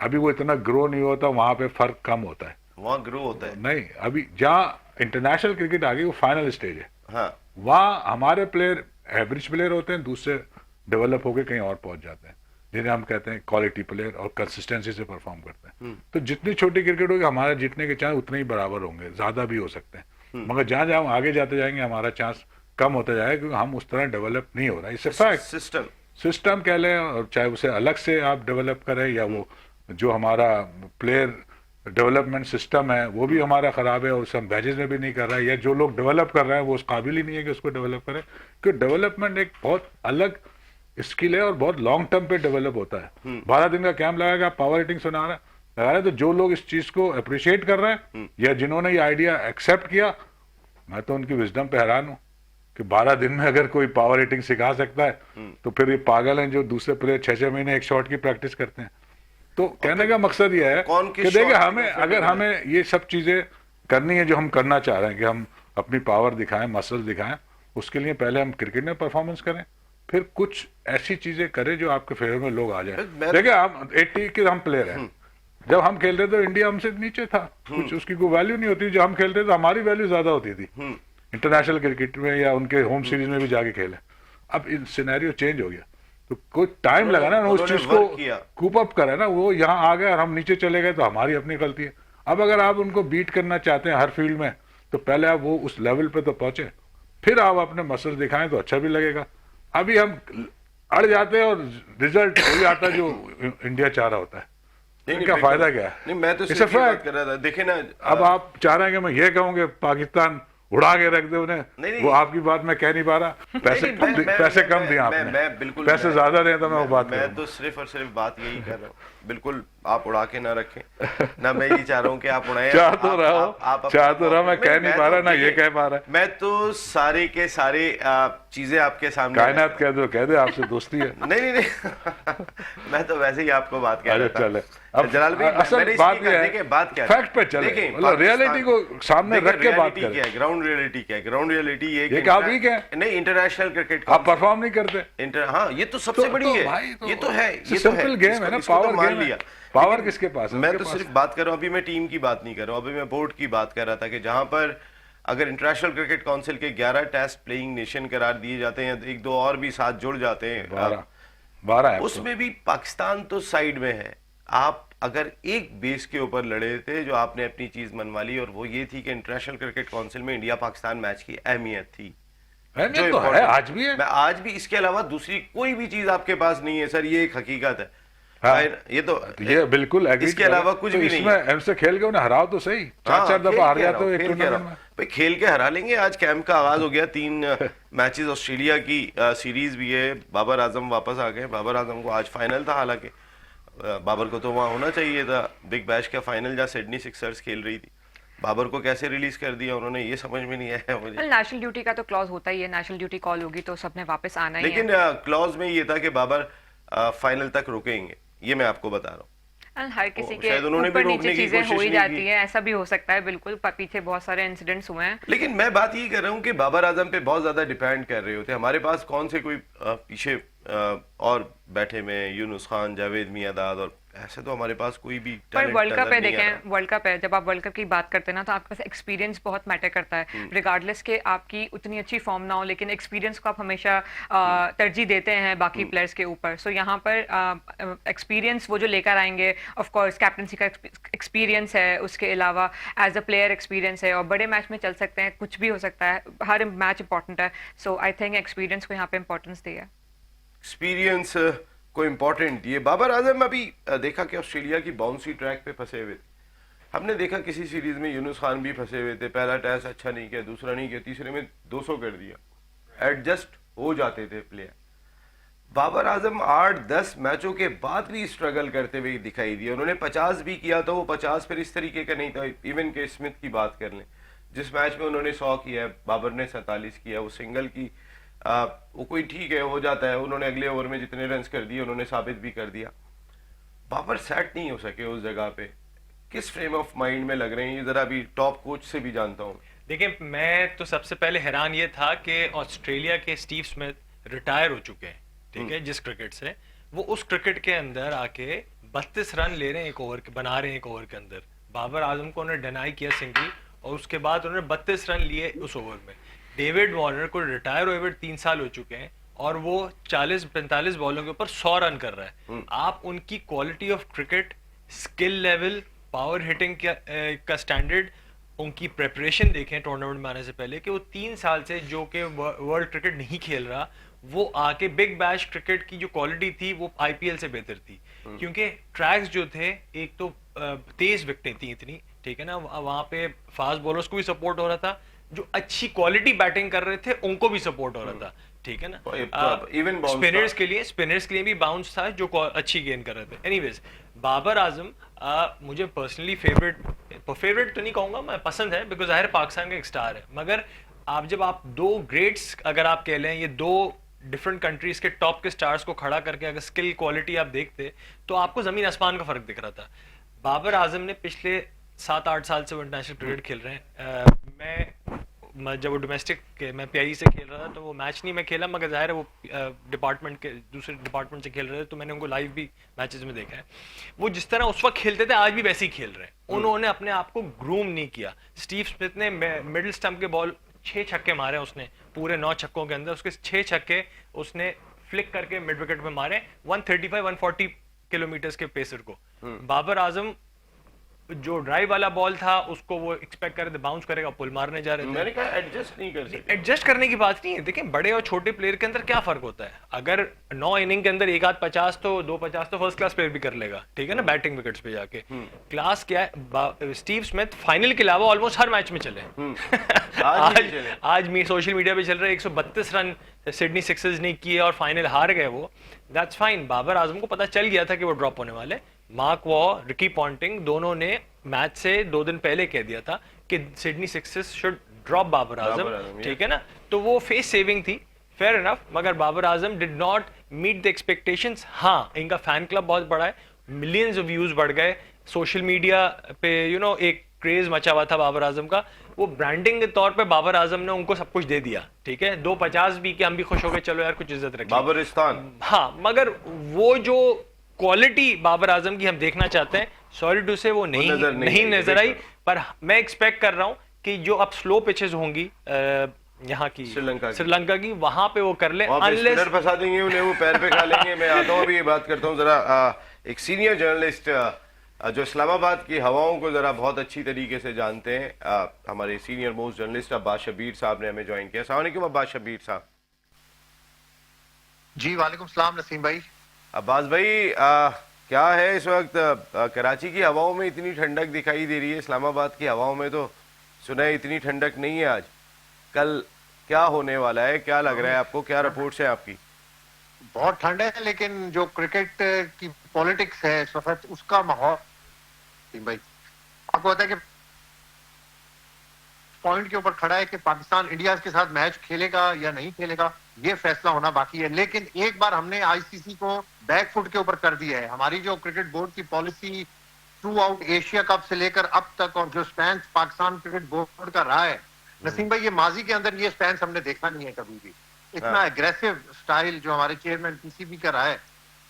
अभी वो इतना ग्रो नहीं होता, वहां पे फर्क कम होता है। वहाँ ग्रो होता है। नहीं, अभी जहाँ इंटरनेशनल क्रिकेट आ गई वो फाइनल स्टेज है, हाँ, वहाँ हमारे प्लेयर एवरेज प्लेयर होते हैं, दूसरे डेवलप होकर कहीं और पहुंच जाते हैं, जिन्हें हम कहते हैं क्वालिटी प्लेयर, और कंसिस्टेंसी से परफॉर्म करते हैं। तो जितनी छोटी क्रिकेट होगी हमारा जीतने के चांस उतने ही बराबर होंगे, ज्यादा भी हो सकते हैं, मगर जहां जहां हम आगे जाते जाएंगे हमारा चांस कम होता जाएगा, क्योंकि हम उस तरह डेवलप नहीं हो रहा है। इससे फैक्ट सिस्टम कह लें, और चाहे उसे अलग से आप डेवलप करें, या वो जो हमारा प्लेयर डेवलपमेंट सिस्टम है वो भी हमारा खराब है और उसे हम बैजेस में भी नहीं कर रहा है, या जो लोग डेवलप कर रहे हैं वो उस काबिल ही नहीं है कि उसको डेवलप करें, क्योंकि डेवलपमेंट एक बहुत अलग स्किल है और बहुत लॉन्ग टर्म पे डेवलप होता है। 12 दिन का कैंप लगाएगा, पावर हिटिंग लगा रहे हैं, तो जो लोग इस चीज को अप्रिशिएट कर रहे हैं या जिन्होंने ये आइडिया एक्सेप्ट किया, मैं तो उनकी विजडम पे हैरान हूँ कि 12 दिन में अगर कोई पावर हिटिंग सिखा सकता है, तो फिर ये पागल हैं जो दूसरे प्लेयर 6-6 महीने एक शॉट की प्रैक्टिस करते हैं। तो कहने का मकसद ये है कि देखिए हमें, अगर हमें ये सब चीजें करनी है जो हम करना चाह रहे हैं कि हम अपनी पावर दिखाएं, मसल दिखाएं, उसके लिए पहले हम क्रिकेट में परफॉर्मेंस करें, फिर कुछ ऐसी चीजें करें जो आपके फेवर में लोग आ जाए। देखिए हम 80 के हम प्लेयर हैं, जब हम खेल रहे थे तो इंडिया हमसे नीचे था, कुछ उसकी कोई वैल्यू नहीं होती, जब हम खेलते थे तो हमारी वैल्यू ज्यादा होती थी इंटरनेशनल क्रिकेट में या उनके होम सीरीज में भी जाके खेले। अब इन सिनेरियो चेंज हो गया, तो कुछ टाइम लगा ना उस चीज को कूप अप करे ना, वो यहाँ आ गए और हम नीचे चले गए, तो हमारी अपनी गलती है। अब अगर आप उनको बीट करना चाहते हैं हर फील्ड में, तो पहले आप वो उस लेवल पे तो पहुंचे, फिर आप अपने मसल दिखाएं तो अच्छा भी लगेगा। अभी हम अड़ जाते हैं और रिजल्ट वही आता है जो इंडिया चाह रहा होता है, इनका फायदा क्या है? नहीं, मैं तो सिर्फ बात कर रहा था। देखे ना, अब आप चाह रहे हैं कि मैं ये कहूँ पाकिस्तान उड़ा के रख दे उन्हें, वो आपकी बात मैं कह नहीं पा रहा। पैसे कम दिए आपने, मैं बिल्कुल पैसे ज्यादा दें तो मैं वो बात मैं तो सिर्फ और सिर्फ बात यही कर रहा हूँ, बिल्कुल आप उड़ा के ना रखें ना, मैं यही चाह रहा हूँ कि आप उड़ाएं। चाह तो रहा, मैं कह नहीं पा रहा ना, ये कह पा रहा है। मैं तो सारे के सारे चीजें आपके सामने, कायनात कह दो आपसे दोस्ती है। नहीं मैं तो वैसे ही आपको बात कह रहा था। चले जलाल भाई, असल बात क्या है, बात क्या फैक्ट पे चले, मतलब रियलिटी को सामने रख के बात करें। क्या है ग्राउंड रियलिटी, क्या है ग्राउंड रियलिटी? ये क्या वीक है, नहीं इंटरनेशनल क्रिकेट आप परफॉर्म नहीं करते। हाँ, ये तो सबसे बड़ी है, ये तो है, ये तो सिंपल गेम है ना, पावर मान लिया। पावर किसके पास है? मैं तो सिर्फ बात कर रहा हूँ, अभी मैं टीम की बात नहीं कर रहा हूँ, अभी मैं बोर्ड की बात कर रहा था कि जहां पर अगर इंटरनेशनल क्रिकेट काउंसिल के 11 टेस्ट प्लेइंग नेशन करार दिए जाते हैं, एक दो और भी साथ जुड़ जाते हैं, 12 उसमें भी पाकिस्तान तो साइड में है। आप अगर एक बेस के ऊपर लड़े थे, जो आपने अपनी चीज मनवा ली, और वो ये थी कि इंटरनेशनल क्रिकेट काउंसिल में इंडिया पाकिस्तान मैच की अहमियत थी, जो तो है, आज भी है। मैं आज भी, इसके अलावा दूसरी कोई भी चीज आपके पास नहीं है सर, ये एक हकीकत है। हाँ, ये बिल्कुल इसके अलावा कुछ भी नहीं है। हमसे खेल के उन्हें हराओ तो सही, 4-4 दफा हार जाते हो एक टूर्नामेंट में। भाई खेल के हरा लेंगे। आज कैंप का आगाज हो गया, 3 मैचेस ऑस्ट्रेलिया की सीरीज भी है, बाबर आजम वापस आ गए। बाबर आजम को आज फाइनल था, हालांकि बाबर को तो वहां होना चाहिए था, बिग बैश का फाइनल जहाँ सिडनी सिक्सर्स खेल रही थी। बाबर को कैसे रिलीज कर दिया उन्होंने, ये समझ में नहीं आया मुझे। नेशनल ड्यूटी का तो क्लॉज होता ही है, नेशनल ड्यूटी कॉल होगी तो सबने वापस आना ही है। लेकिन क्लॉज में ये था कि बाबर फाइनल तक रुकेंगे, ये मैं आपको बता रहा हूँ। हर किसी के शायद उन्होंने भी ऊपर रोकने नीचे की चीजें कोशिश हो ही नहीं जाती की। हैं, ऐसा भी हो सकता है बिल्कुल। पीछे बहुत सारे इंसिडेंट्स हुए हैं। लेकिन मैं बात ये कर रहा हूँ कि बाबर आजम पे बहुत ज्यादा डिपेंड कर रहे होते। हमारे पास कौन से कोई पीछे और बैठे में यूनुस खान, जावेद मियांदाद, और ऐसे तो हमारे पास कोई भी पर टैलेंट वर्ल्ड कप नजर है, नहीं आ देखें रहा। वर्ल्ड कप है, जब आप वर्ल्ड कप की बात करते हैं ना तो आपके पास एक्सपीरियंस बहुत मैटर करता है। रिगार्डलेस के आपकी उतनी अच्छी फॉर्म ना हो, लेकिन एक्सपीरियंस को आप हमेशा तरजीह देते हैं बाकी प्लेयर्स के ऊपर। सो यहाँ पर एक्सपीरियंस वो जो लेकर आएंगे, ऑफ कोर्स कैप्टनसी का एक्सपीरियंस है, उसके अलावा एज अ प्लेयर एक्सपीरियंस है, और बड़े मैच में चल सकते हैं, कुछ भी हो सकता है, हर मैच इंपॉर्टेंट है। सो आई थिंक एक्सपीरियंस को यहाँ पे इंपॉर्टेंस दी है। एक्सपीरियंस को इम्पोर्टेंट दिए। बाबर आजम अभी देखा कि ऑस्ट्रेलिया की बाउंसी ट्रैक पे फंसे हुए थे। हमने देखा किसी सीरीज में यूनुस खान भी फंसे हुए थे, पहला टेस्ट अच्छा नहीं किया, दूसरा नहीं किया, तीसरे में 200 कर दिया, एडजस्ट हो जाते थे प्लेयर। बाबर आजम 8-10 मैचों के बाद भी स्ट्रगल करते हुए दिखाई दिए। उन्होंने 50 भी किया तो वो 50 फिर इस तरीके का नहीं था। इवन के स्मिथ की बात कर लें, जिस मैच में उन्होंने 100 किया है, बाबर ने 47 किया, वो सिंगल की वो कोई ठीक है, हो जाता है। उन्होंने अगले ओवर में जितने रन कर दिए उन्होंने साबित भी कर दिया। बाबर सेट नहीं हो सके उस जगह पे। किस फ्रेम ऑफ माइंड में लग रहे हैं, ये जरा अभी टॉप कोच से भी जानता हूँ। देखिए, मैं तो सबसे पहले हैरान ये था कि ऑस्ट्रेलिया के स्टीव स्मिथ रिटायर हो चुके हैं, ठीक है, जिस क्रिकेट से वो उस क्रिकेट के अंदर आके 32 रन ले रहे हैं एक ओवर के, बना रहे हैं एक ओवर के अंदर। बाबर आजम को उन्होंने डिनाई किया सिंगल, और उसके बाद उन्होंने 32 रन लिए उस ओवर में। डेविड वार्नर को रिटायर हुए 3 साल हो चुके हैं और वो 40-45 बॉलों के ऊपर 100 रन कर रहा है। आप उनकी quality of cricket, skill level, power hitting का स्टैंडर्ड, उनकी प्रेपरेशन देखें टूर्नामेंट में आने से पहले, कि वो 3 साल से जो कि वर्ल्ड क्रिकेट नहीं खेल रहा, वो आके बिग बैश क्रिकेट की जो क्वालिटी थी वो आईपीएल से बेहतर थी। क्योंकि ट्रैक्स जो थे, एक तो तेज विकेटें थी इतनी, ठीक है ना, वहां पे फास्ट बॉलर्स को भी सपोर्ट हो रहा था, जो अच्छी क्वालिटी बैटिंग कर रहे थे उनको भी सपोर्ट हो रहा था, ठीक है ना। इवन स्पिनर्स के लिए भी बाउंस था जो अच्छी गेंद कर रहे थे। एनीवेज, बाबर आजम मुझे पर्सनली फेवरेट तो नहीं कहूंगा मैं, पसंद है, बिकॉज जाहिर पाकिस्तान का एक स्टार है। मगर जब आप दो ग्रेट्स अगर आप कह लें, ये दो डिफरेंट कंट्रीज के टॉप के स्टार्स को खड़ा करके अगर स्किल क्वालिटी आप देखते तो आपको जमीन आसमान का फर्क दिख रहा था। बाबर आजम ने पिछले 7-8 साल से वो इंटरनेशनल क्रिकेट खेल रहे हैं। मैं जब वो डोमेस्टिक मैं पीआई से खेल रहा था तो वो मैच नहीं मैं खेला, मगर जाहिर है वो डिपार्टमेंट के दूसरे डिपार्टमेंट से खेल रहे थे, तो मैंने उनको लाइव भी मैचेस में देखा है। वो जिस तरह उस वक्त खेलते थे आज भी वैसे ही खेल रहे हैं। उन्होंने अपने आप को ग्रूम नहीं किया। स्टीव स्मिथ ने मिडिल स्टंप के बॉल 6 छक्के मारे उसने पूरे 9 छक्कों के अंदर, उसके 6 छक्के उसने फ्लिक करके मिड विकेट में मारे 135-140 किलोमीटर के पेसर को। बाबर आजम जो ड्राइव वाला बॉल था उसको वो एक्सपेक्ट कर रहे थे बाउंस करेगा, पुल मारने जा रहे थे। मैंने कहा एडजस्ट नहीं कर सकते। एडजस्ट करने की बात नहीं है। देखिए, बड़े और छोटे प्लेयर के अंदर क्या फर्क होता है। अगर 9 इनिंग के अंदर एक आध 50 तो 250 तो फर्स्ट क्लास प्लेयर भी कर लेगा, ठीक है ना, बैटिंग विकेट्स पे जाके। क्लास क्या है, स्टीव स्मिथ फाइनल के अलावा ऑलमोस्ट हर मैच में चले। आज सोशल मीडिया पे चल रहे 132 रन सिडनी सिक्सर्स ने किए और फाइनल हार गए वो। That's fine. बाबर आजम को पता चल गया था कि वो ड्रॉप होने वाले। मार्क वॉ, रिकी पॉन्टिंग दोनों ने मैच से 2 दिन पहले कह दिया था कि Sydney Sixers should drop Babar Azam, ठीक है ना। तो वो फेस सेविंग थी, फेयर इनफ। मगर Babar Azam did not meet the expectations. हाँ, इनका फैन क्लब बहुत बड़ा है, मिलियंस ऑफ व्यूज बढ़ गए सोशल मीडिया पे, एक क्रेज मचा हुआ था बाबर आजम का। वो ब्रांडिंग के तौर पे बाबर आजम ने उनको सब कुछ दे दिया, ठीक है। 250 भी कि हम भी खुश हो गए, चलो यार कुछ इज्जत रखी बाबरिस्तान। हाँ, मगर वो जो क्वालिटी बाबर आजम की हम देखना चाहते हैं, सॉरी टू से वो नहीं नजर आई। पर मैं एक्सपेक्ट कर रहा हूं कि जो अब स्लो पिचेस होंगी यहाँ की श्रीलंका की, वहां पे वो कर ले। अनलेस फंसा देंगे उन्हें, वो पैर पे खा लेंगे। मैं आता हूँ अभी ये बात करता हूँ जरा एक सीनियर जर्नलिस्ट जो इस्लामाबाद की हवाओं को जरा बहुत अच्छी तरीके से जानते हैं, हमारे senior most journalist Abbas Shabbir साहब ने हमें ज्वाइन किया। अस्सलाम वालेकुम अब्बास शब्बीर साहब। जी वालेकुम सलाम नसीम भाई। अब्बास भाई, क्या है इस वक्त कराची की हवाओं में इतनी ठंडक दिखाई दे रही है, इस्लामाबाद की हवाओं में तो सुना है इतनी ठंडक नहीं है आज। कल क्या होने वाला है, क्या लग रहा है आपको, क्या रिपोर्ट्स है आपकी? बहुत ठंड है, लेकिन जो क्रिकेट की पॉलिटिक्स है इस वक्त उसका माहौल भाई, आपको पता है कि पॉइंट के ऊपर खड़ा है कि पाकिस्तान इंडिया के साथ मैच खेलेगा या नहीं खेलेगा, ये फैसला होना बाकी है। लेकिन एक बार हमने आईसीसी को बैकफुट के ऊपर कर दिया है। हमारी जो क्रिकेट बोर्ड की policy through out Asia cup से लेकर अब तक, और जो स्टैंड पाकिस्तान क्रिकेट बोर्ड का रहा है, नसीम भाई, ये माजी के अंदर ये स्टैंड हमने देखा नहीं है कभी भी। इतना एग्रेसिव स्टाइल जो हमारे चेयरमैन पीसीबी का रहा है,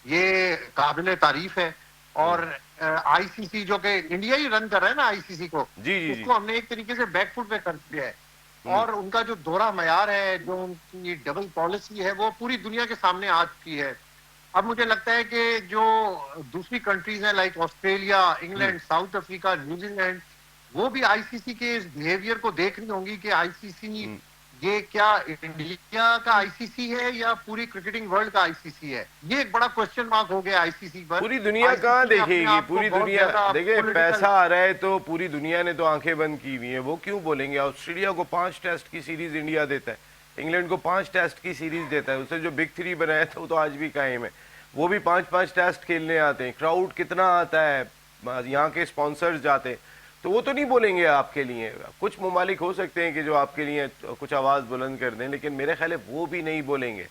ये काबिल तारीफ है। और आईसीसी जो कि इंडिया ही रन कर रहा है ना आईसीसी को, जी। उसको हमने एक तरीके से बैकफुट पे कर दिया है। और उनका जो दोहरा मयार है, जो उनकी डबल पॉलिसी है, वो पूरी दुनिया के सामने आ चुकी है। अब मुझे लगता है कि जो दूसरी कंट्रीज हैं like Australia, England, south Africa, New Zealand, वो भी आईसीसी के इस बिहेवियर को देख रही होंगी कि आईसीसी ये क्या इंडिया का आईसीसी है या पूरी क्रिकेटिंग वर्ल्ड का आईसीसी है। ये एक बड़ा क्वेश्चन मार्क हो गया आईसीसी पर। पूरी दुनिया ICC कहाँ ने अपने देखेगी? आप को पूरी बहुत दुनिया ज्यादा देखिए, political- पैसा आ रहा है तो पूरी दुनिया ने तो आंखें बंद की हुई हैं। वो क्यों बोलेंगे? ऑस्ट्रेलिया को 5 टेस्ट की सीरीज इंडिया देता है, इंग्लैंड को 5 टेस्ट की सीरीज देता है। उसे जो बिग 3 बनाया था वो तो आज भी कायम है। वो भी 5-5 टेस्ट खेलने आते हैं, क्राउड कितना आता है, यहाँ के स्पॉन्सर्स जाते हैं, तो वो तो नहीं बोलेंगे आपके लिए। कुछ ममालिक हो सकते हैं कि जो आपके लिए कुछ आवाज बुलंद कर दें, लेकिन मेरे ख्याल है वो भी नहीं बोलेंगे।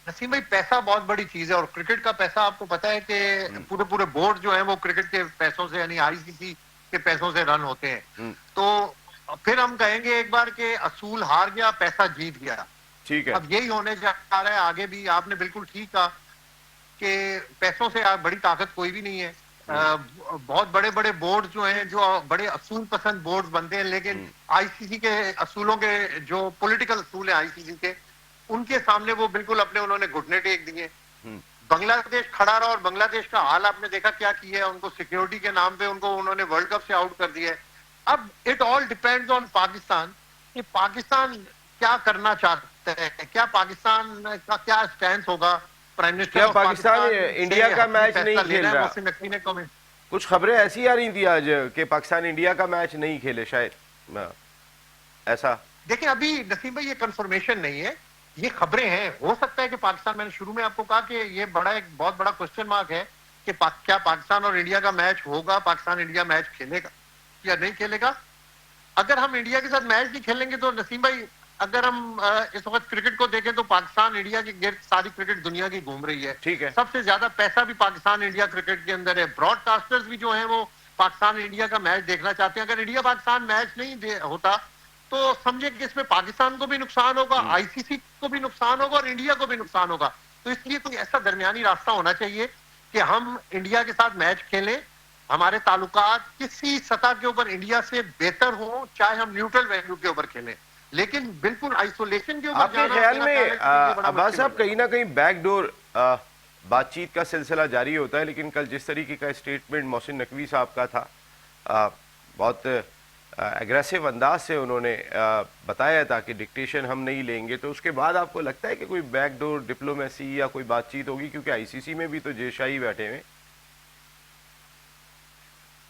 नसीम भाई, पैसा बहुत बड़ी चीज है, और क्रिकेट का पैसा आपको पता है कि पूरे बोर्ड जो है वो क्रिकेट के पैसों से, यानी आईसीसी के पैसों से रन होते हैं। तो फिर हम कहेंगे एक बार कि असूल हार गया, पैसा जीत गया। ठीक है, अब यही होने जा रहा है आगे भी। आपने बिल्कुल ठीक कहा कि पैसों से बड़ी ताकत कोई भी नहीं है। बहुत बड़े बड़े बोर्ड जो हैं, जो बड़े असूल पसंद बोर्ड बनते हैं, लेकिन आईसीसी के असूलों के, जो पॉलिटिकल असूल है आईसीसी के, उनके सामने वो बिल्कुल अपने उन्होंने घुटने टेक दिए। बांग्लादेश खड़ा रहा, और बांग्लादेश का हाल आपने देखा क्या किया है। उनको सिक्योरिटी के नाम पे उनको उन्होंने वर्ल्ड कप से आउट कर दिया है। अब it all depends on Pakistan कि पाकिस्तान क्या करना चाहता है, क्या पाकिस्तान का क्या स्टैंड होगा। प्राइम मिनिस्टर क्या ऑफ पाकिस्तान से इंडिया का मैच फैसला नहीं लेना खेल है। रहा? मोहसिन नकवी ने कमेंट, कुछ खबरें ऐसी आ रही थी आज कि पाकिस्तान इंडिया का मैच नहीं खेले शायद, ऐसा। देखिए अभी नसीम भाई ये कंफर्मेशन नहीं है, ये खबरें हैं। हो सकता है कि पाकिस्तान, मैंने शुरू में आपको कहा कि ये एक बहुत बड़ा क्वेश्चन मार्क है कि क्या पाकिस्तान और इंडिया का मैच होगा, पाकिस्तान इंडिया मैच खेलेगा या नहीं खेलेगा। अगर हम इंडिया के साथ मैच नहीं खेलेंगे तो नसीम भाई, अगर हम इस वक्त क्रिकेट को देखें तो पाकिस्तान इंडिया के गिर्द सारी क्रिकेट दुनिया की घूम रही है। ठीक है, सबसे ज्यादा पैसा भी पाकिस्तान इंडिया क्रिकेट के अंदर है। ब्रॉडकास्टर्स भी जो हैं वो पाकिस्तान इंडिया का मैच देखना चाहते हैं। अगर इंडिया पाकिस्तान मैच नहीं होता तो समझे कि इसमें पाकिस्तान को भी नुकसान होगा, आईसीसी को भी नुकसान होगा और इंडिया को भी नुकसान होगा। तो इसलिए कोई ऐसा दरमियानी रास्ता होना चाहिए कि हम इंडिया के साथ मैच खेलें, हमारे ताल्लुकात किसी सतह के ऊपर इंडिया से बेहतर हो, चाहे हम न्यूट्रल वेन्यू के ऊपर खेलें, लेकिन बिल्कुल आइसोलेशन के ऊपर आपके जाना, ख्याल मेरा में ख्याल है कि ये बड़ा अब्बास मुश्किल साहब, हो कहीं ना कहीं बैकडोर बातचीत का सिलसिला जारी होता है, लेकिन कल जिस तरीके का स्टेटमेंट मोहसिन नकवी साहब का था, बहुत एग्रेसिव अंदाज से उन्होंने बताया था कि डिक्टेशन हम नहीं लेंगे, तो उसके बाद आपको लगता है कि कोई बैकडोर डिप्लोमेसी या कोई बातचीत होगी? क्योंकि आईसीसी में भी तो जयशाही बैठे हुए।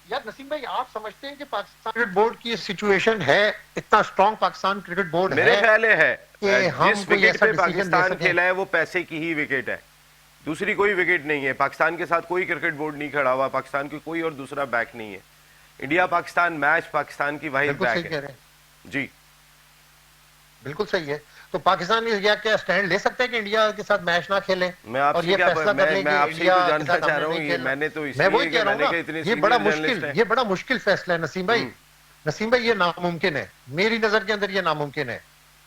यार नसीम भाई, आप समझते हैं कि पाकिस्तान क्रिकेट बोर्ड की सिचुएशन है, इतना स्ट्रॉन्ग पाकिस्तान क्रिकेट बोर्ड मेरे है ख्याल है कि हम जिस कोई विकेट ऐसा पे decision ले पाकिस्तान सकें। खेला है वो पैसे की ही विकेट है, दूसरी कोई विकेट नहीं है। पाकिस्तान के साथ कोई क्रिकेट बोर्ड नहीं खड़ा हुआ, पाकिस्तान की कोई और दूसरा बैक नहीं है। इंडिया पाकिस्तान मैच पाकिस्तान की वाहिद बिल्कुल सही बैक कह है। रहे हैं, जी, बिल्कुल सही है। तो पाकिस्तान क्या स्टैंड ले सकता है कि इंडिया के साथ मैच ना खेले? मैं और आपसे ये क्या फैसला कर ले मैं कि आपसे ही इंडिया तो के जानना साथ चाह हमने रहा हूँ। नहीं ये खेलना। मैंने तो मैं इसलिए वही कि कह रहा मैंने हूँ कहा ना, इतने ये बड़ा सीनियर मुश्किल, जर्नलिस्ट हैं। ये बड़ा मुश्किल फैसला है नसीम भाई। नसीम भाई, ये नामुमकिन है, मेरी नजर के अंदर ये नामुमकिन है।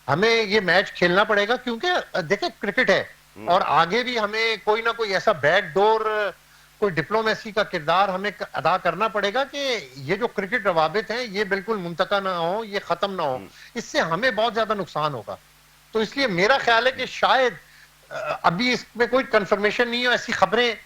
हमें ये मैच खेलना पड़ेगा, क्योंकि देखिए क्रिकेट है, और आगे भी हमें कोई ना कोई ऐसा बैकडोर, कोई डिप्लोमेसी का किरदार हमें अदा करना पड़ेगा कि ये जो क्रिकेट रवाबित हैं ये बिल्कुल मुंतका ना हो, ये खत्म ना हो। इससे हमें बहुत ज्यादा नुकसान होगा। तो इसलिए मेरा ख्याल है कि शायद अभी इसमें कोई कंफर्मेशन नहीं है, ऐसी खबरें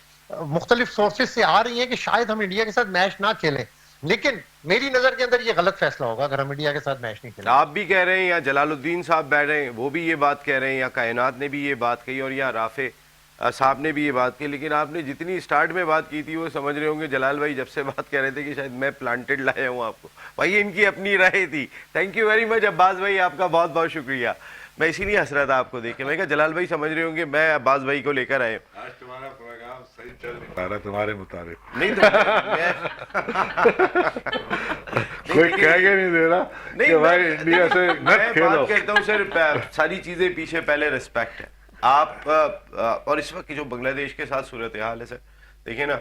मुख्तलिफ सोर्सेज से आ रही हैं कि शायद हम इंडिया के साथ मैच ना खेलें, लेकिन मेरी नजर के अंदर ये गलत फैसला होगा अगर हम इंडिया के साथ मैच नहीं खेलें। आप भी कह रहे हैं, या जलालुद्दीन साहब बैठ रहे हैं वो भी ये बात कह रहे हैं, या कायनात ने भी ये बात कही, और या राफे साहब ने भी ये बात की। लेकिन आपने जितनी स्टार्ट में बात की थी वो समझ रहे होंगे जलाल भाई जब से बात कह रहे थे कि शायद मैं प्लांटेड लाया हूँ आपको, भाई इनकी अपनी राय थी। Thank you very much Abbas भाई, आपका बहुत बहुत शुक्रिया। मैं इसीलिए हंस रहा था आपको देख के। मैं कहा जलाल भाई समझ रहे होंगे मैं अब्बास भाई को लेकर आए हूँ। आज तुम्हारा प्रोग्राम सही चल नहीं पा रहा तुम्हारे मुताबिक। नहीं तो कोई कह के नहीं दे रहा नहीं, कि भाई मैं- इंडिया से मैं मत खेलो। बात करता हूँ सर, सारी चीजें पीछे पहले रिस्पेक्ट है। आप और इस वक्त की जो बांग्लादेश के साथ सूरत हाल है सर, देखिए ना,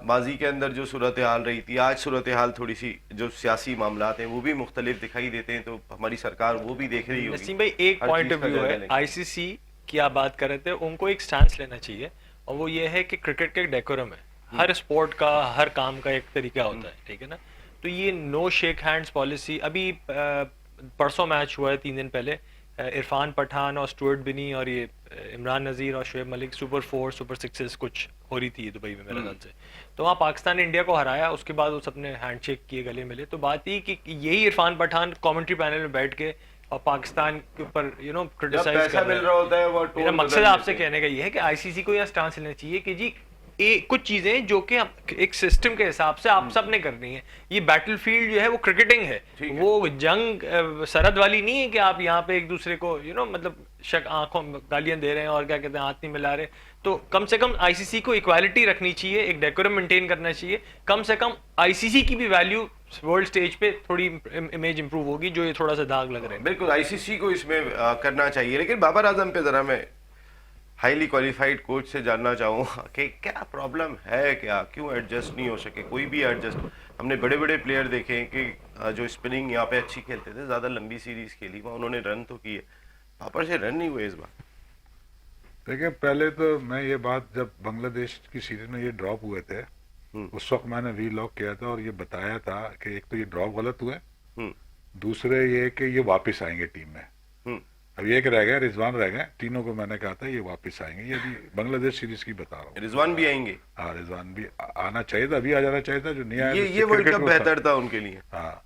माजी के अंदर जो सूरत हाल रही थी, आज सूरत हाल थोड़ी सी जो सियासी मामलात हैं वो भी मुख्तलिफ दिखाई देते हैं, तो हमारी सरकार वो भी देख रही होगी। नसीम भाई एक हर पॉइंट चीज़ ऑफ का व्यू जायजा है, लेंगे। आईसीसी की आप बात कर रहे थे, उनको एक स्टैंस लेना चाहिए और वो ये है कि क्रिकेट का एक डेकोरम है, हर स्पोर्ट का हर काम का एक तरीका होता है, ठीक है ना। तो ये नो शेक हैंड्स पॉलिसी, अभी परसों मैच हुआ है 3 दिन पहले, इरफान पठान और स्टुअर्ट बिनी और ये इमरान नज़ीर और शुएब मलिक सुपर 4 सुपर 6 कुछ हो रही थी दुबई में मेरे ख्याल से। तो वहाँ पाकिस्तान ने इंडिया को हराया, उसके बाद वो सबने हैंडशेक किए, गले मिले। तो बात ही कि यही इरफान पठान कमेंट्री पैनल में बैठ के और पाकिस्तान के ऊपर जब क्रिटिसाइज पैसा कर मिल रहे रहा हैं। होता है वो मेरा टोन मकसद बदल आपसे देते हैं। कहने का ये है कि आईसीसी को यह स्टांस लेना चाहिए कि जी कुछ चीजें जो कि एक सिस्टम के हिसाब से आप सब ने करनी है। ये बैटलफील्ड जो है वो क्रिकेटिंग है, ठीक है। वो जंग सरहद वाली नहीं है कि आप यहाँ पे एक दूसरे को मतलब शक आंखों में गालियां दे रहे हैं और क्या कहते हैं हाथ नहीं मिला रहे। तो कम से कम आईसीसी को इक्वालिटी रखनी चाहिए, एक डेकोरम मेंटेन करना चाहिए। कम से कम आईसीसी की भी वैल्यू वर्ल्ड स्टेज पे थोड़ी इमेज इंप्रूव होगी, जो ये थोड़ा सा दाग लग रहे हैं। बिल्कुल आईसीसी को इसमें करना चाहिए। लेकिन बाबर आजम पे जरा मैं हाईली क्वालिफाइड कोच से जानना चाहूँगा कि क्या प्रॉब्लम है, क्या क्यों एडजस्ट नहीं हो सके, कोई भी एडजस्ट। हमने बड़े बड़े प्लेयर देखे हैं कि जो स्पिनिंग यहाँ पे अच्छी खेलते थे, ज़्यादा लंबी सीरीज खेली, वहाँ उन्होंने रन तो किए, पापड़ से रन नहीं हुए इस बार। देखिए पहले तो मैं ये बात, जब बांग्लादेश की सीरीज में ये ड्रॉप हुए थे उस वक्त मैंने वीलॉग किया था और ये बताया था कि एक तो ये ड्रॉप गलत हुए, दूसरे ये कि ये वापस आएंगे टीम में। अब एक रह गया, रिजवान रह गए, तीनों को मैंने कहा था ये वापस आएंगे। ये भी बांग्लादेश सीरीज की बता रहा हूँ। रिजवान भी आएंगे, हाँ रिजवान भी आना चाहिए था, अभी आ जाना चाहिए था, जो नहीं आया ये वर्ल्ड कप बेहतर था उनके लिए। हाँ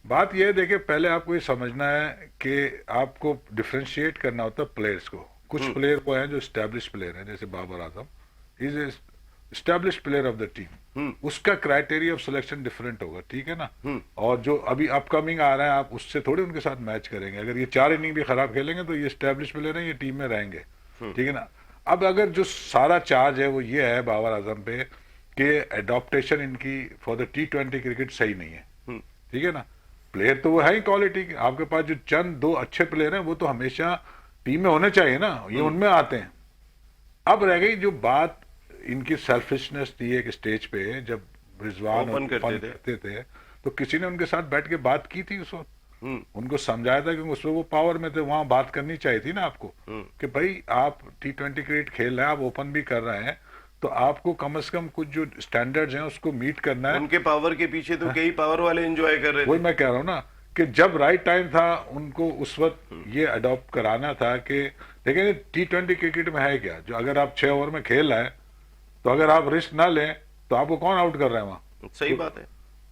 बात ये है, देखिए पहले आपको ये समझना है कि आपको डिफ्रेंशिएट करना होता है प्लेयर्स को। कुछ प्लेयर को हैं जो स्टैब्लिश प्लेयर हैं, जैसे Babar Azam is a establish player of the team, उसका क्राइटेरिया ऑफ सिलेक्शन डिफरेंट होगा, ठीक है ना। और जो अभी अपकमिंग आ रहे हैं आप उससे थोड़े उनके साथ मैच करेंगे। अगर ये 4 इनिंग भी खराब खेलेंगे तो ये स्टैब्लिश प्लेयर हैं, ये टीम में रहेंगे, ठीक है ना। अब अगर जो सारा चार्ज है वो ये है बाबर आजम पे कि एडॉप्टेशन इनकी फॉर द T20 क्रिकेट सही नहीं है, ठीक है ना। प्लेयर तो वो है ही क्वालिटी के, आपके पास जो चंद 2 अच्छे प्लेयर हैं वो तो हमेशा टीम में होने चाहिए ना, ये उनमें आते हैं। अब रह गई जो बात इनकी सेल्फिशनेस थी एक स्टेज पे, जब रिजवान ओपन करते थे तो किसी ने उनके साथ बैठ के बात की थी उस वक्त, उनको समझाया था, क्योंकि उसमें वो पावर में थे, वहां बात करनी चाहिए थी ना आपको कि भाई आप T20 क्रिकेट खेल रहे हैं, आप ओपन भी कर रहे हैं, तो आपको कम से कम कुछ जो स्टैंडर्ड्स हैं उसको मीट करना है। उनके पावर के पीछे तो कई पावर वाले एंजॉय कर रहे वही थे। मैं कह रहा हूँ ना कि जब राइट टाइम था उनको उस वक्त ये अडॉप्ट कराना था कि देखिए T20 क्रिकेट में है क्या, जो अगर आप 6 ओवर में खेल रहे हैं तो अगर आप रिस्क ना लें तो आपको कौन आउट कर रहा है वहां। सही बात है।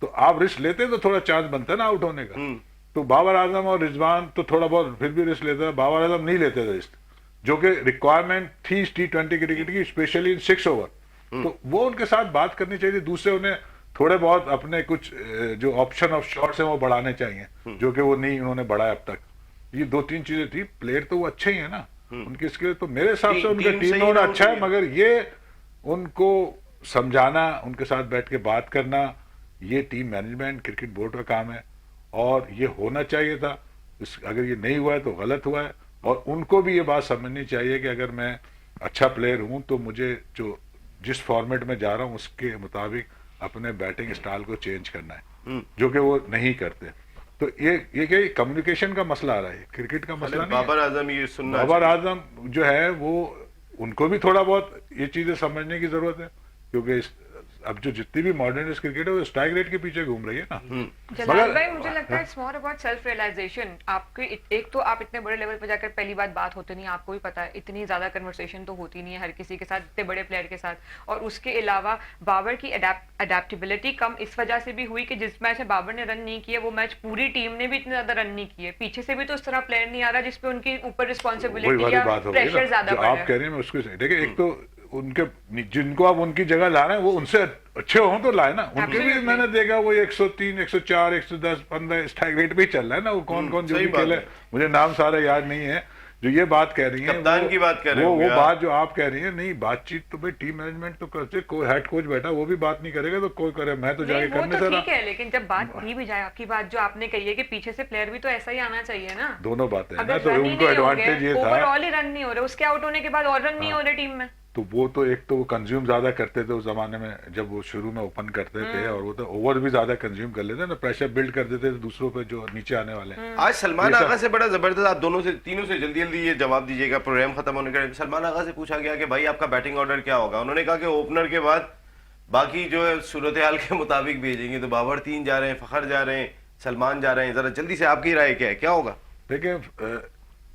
तो आप रिस्क लेते तो थोड़ा चांस बनता है ना आउट होने का। तो बाबर आजम और रिजवान तो थोड़ा बहुत फिर भी रिस्क लेते हैं, बाबर आजम नहीं लेते थे रिस्क, जो कि रिक्वायरमेंट थी T20 क्रिकेट की, स्पेशली इन 6 ओवर। तो वो उनके साथ बात करनी चाहिए। दूसरे उन्हें थोड़े बहुत अपने कुछ जो ऑप्शन ऑफ शॉट्स हैं वो बढ़ाने चाहिए, जो कि वो नहीं उन्होंने बढ़ाया अब तक। ये 2-3 चीजें थी। प्लेयर तो वो अच्छे ही है ना, उनके स्किल तो मेरे हिसाब से उनके टीम टीम सही में होना ना अच्छा है, होती है। मगर ये उनको समझाना, उनके साथ बैठ के बात करना, ये टीम मैनेजमेंट क्रिकेट बोर्ड का काम है और ये होना चाहिए था। अगर ये नहीं हुआ है तो गलत हुआ है। और उनको भी ये बात समझनी चाहिए कि अगर मैं अच्छा प्लेयर हूं तो मुझे जो जिस फॉर्मेट में जा रहा हूं उसके मुताबिक अपने बैटिंग स्टाइल को चेंज करना है, जो कि वो नहीं करते। तो ये क्या कम्युनिकेशन का मसला आ रहा है, क्रिकेट का मसला नहीं है। बाबर आजम ये सुनना बाबर आजम जो है वो उनको भी थोड़ा बहुत ये चीजें समझने की जरूरत है, क्योंकि अब जो जितनी भी मॉडर्न क्रिकेट है वो स्ट्राइक रेट के पीछे घूम रही है ना। जलाल भाई मुझे लगता है it's more about self realization. आपके एक तो आप इतने बड़े लेवल पर जाकर पहली बात होती नहीं, आपको भी पता है इतनी ज्यादा कन्वर्सेशन तो होती नहीं है हर किसी के साथ, इतने बड़े प्लेयर के साथ। और उसके अलावा बाबर की अडेप्टेबिलिटी कम इस वजह से भी हुई कि जिस मैच में बाबर ने रन नहीं किए वो मैच पूरी टीम ने भी इतने ज्यादा रन नहीं किए। पीछे से भी तो उस तरह प्लेयर नहीं आ रहा जिसपे उनके ऊपर वही रिस्पॉन्सिबिलिटी वाली या बात हो गई प्रेशर ना ज्यादा जो बढ़ आप रहा कह है। रहे हैं। मैं उसको देखिए, एक तो उनके जिनको आप उनकी जगह ला रहे हैं वो उनसे अच्छे हों तो लाए ना, उनके भी मैंने देखा वो 103, 104, 110, 15 स्ट्राइक रेट पे ही चल रहा है ना। वो कौन कौन जो सही भी बात खेले, है। मुझे नाम सारे याद नहीं है। जो ये बात कह रही है कप्तान की बात कर रहे वो होंगे आप। बात जो आप कह रही है, नहीं बातचीत तो भाई टीम मैनेजमेंट तो करते, कोई हेड कोच बैठा वो भी बात नहीं करेगा तो कोई करे, मैं तो नहीं, जाके वो करने तो से ठीक है, लेकिन जब बात की भी जाए, आपकी बात जो आपने कही है कि पीछे से प्लेयर भी तो ऐसा ही आना चाहिए ना। दोनों बातें हैं ना, अगर तो रन ही उनको नहीं हो गए, एडवांटेज ये था ओवरऑल ही रन नहीं हो रहे, उसके आउट होने के बाद और रन नहीं हो रहे टीम में। तो वो तो एक तो वो कंज्यूम ज्यादा करते थे उस जमाने में जब वो शुरू में ओपन करते थे, और वो तो ओवर भी ज्यादा कंज्यूम कर लेते ना, प्रेशर बिल्ड कर देते थे दूसरों पे जो नीचे आने वाले हैं। आज सलमान ये सब- आगा से बड़ा जबरदस्त, आप दोनों से तीनों से जल्दी जल्दी ये जवाब दीजिएगा, प्रोग्राम खत्म होने के। सलमान आगा से पूछा गया कि भाई आपका बैटिंग ऑर्डर क्या होगा, उन्होंने कहा कि ओपनर के बाद बाकी जो है सूरत हाल के मुताबिक भेजेंगे। तो बाबर 3 जा रहे हैं, फखर जा रहे हैं, सलमान जा रहे हैं, जरा जल्दी से आपकी राय क्या है, क्या होगा? देखिए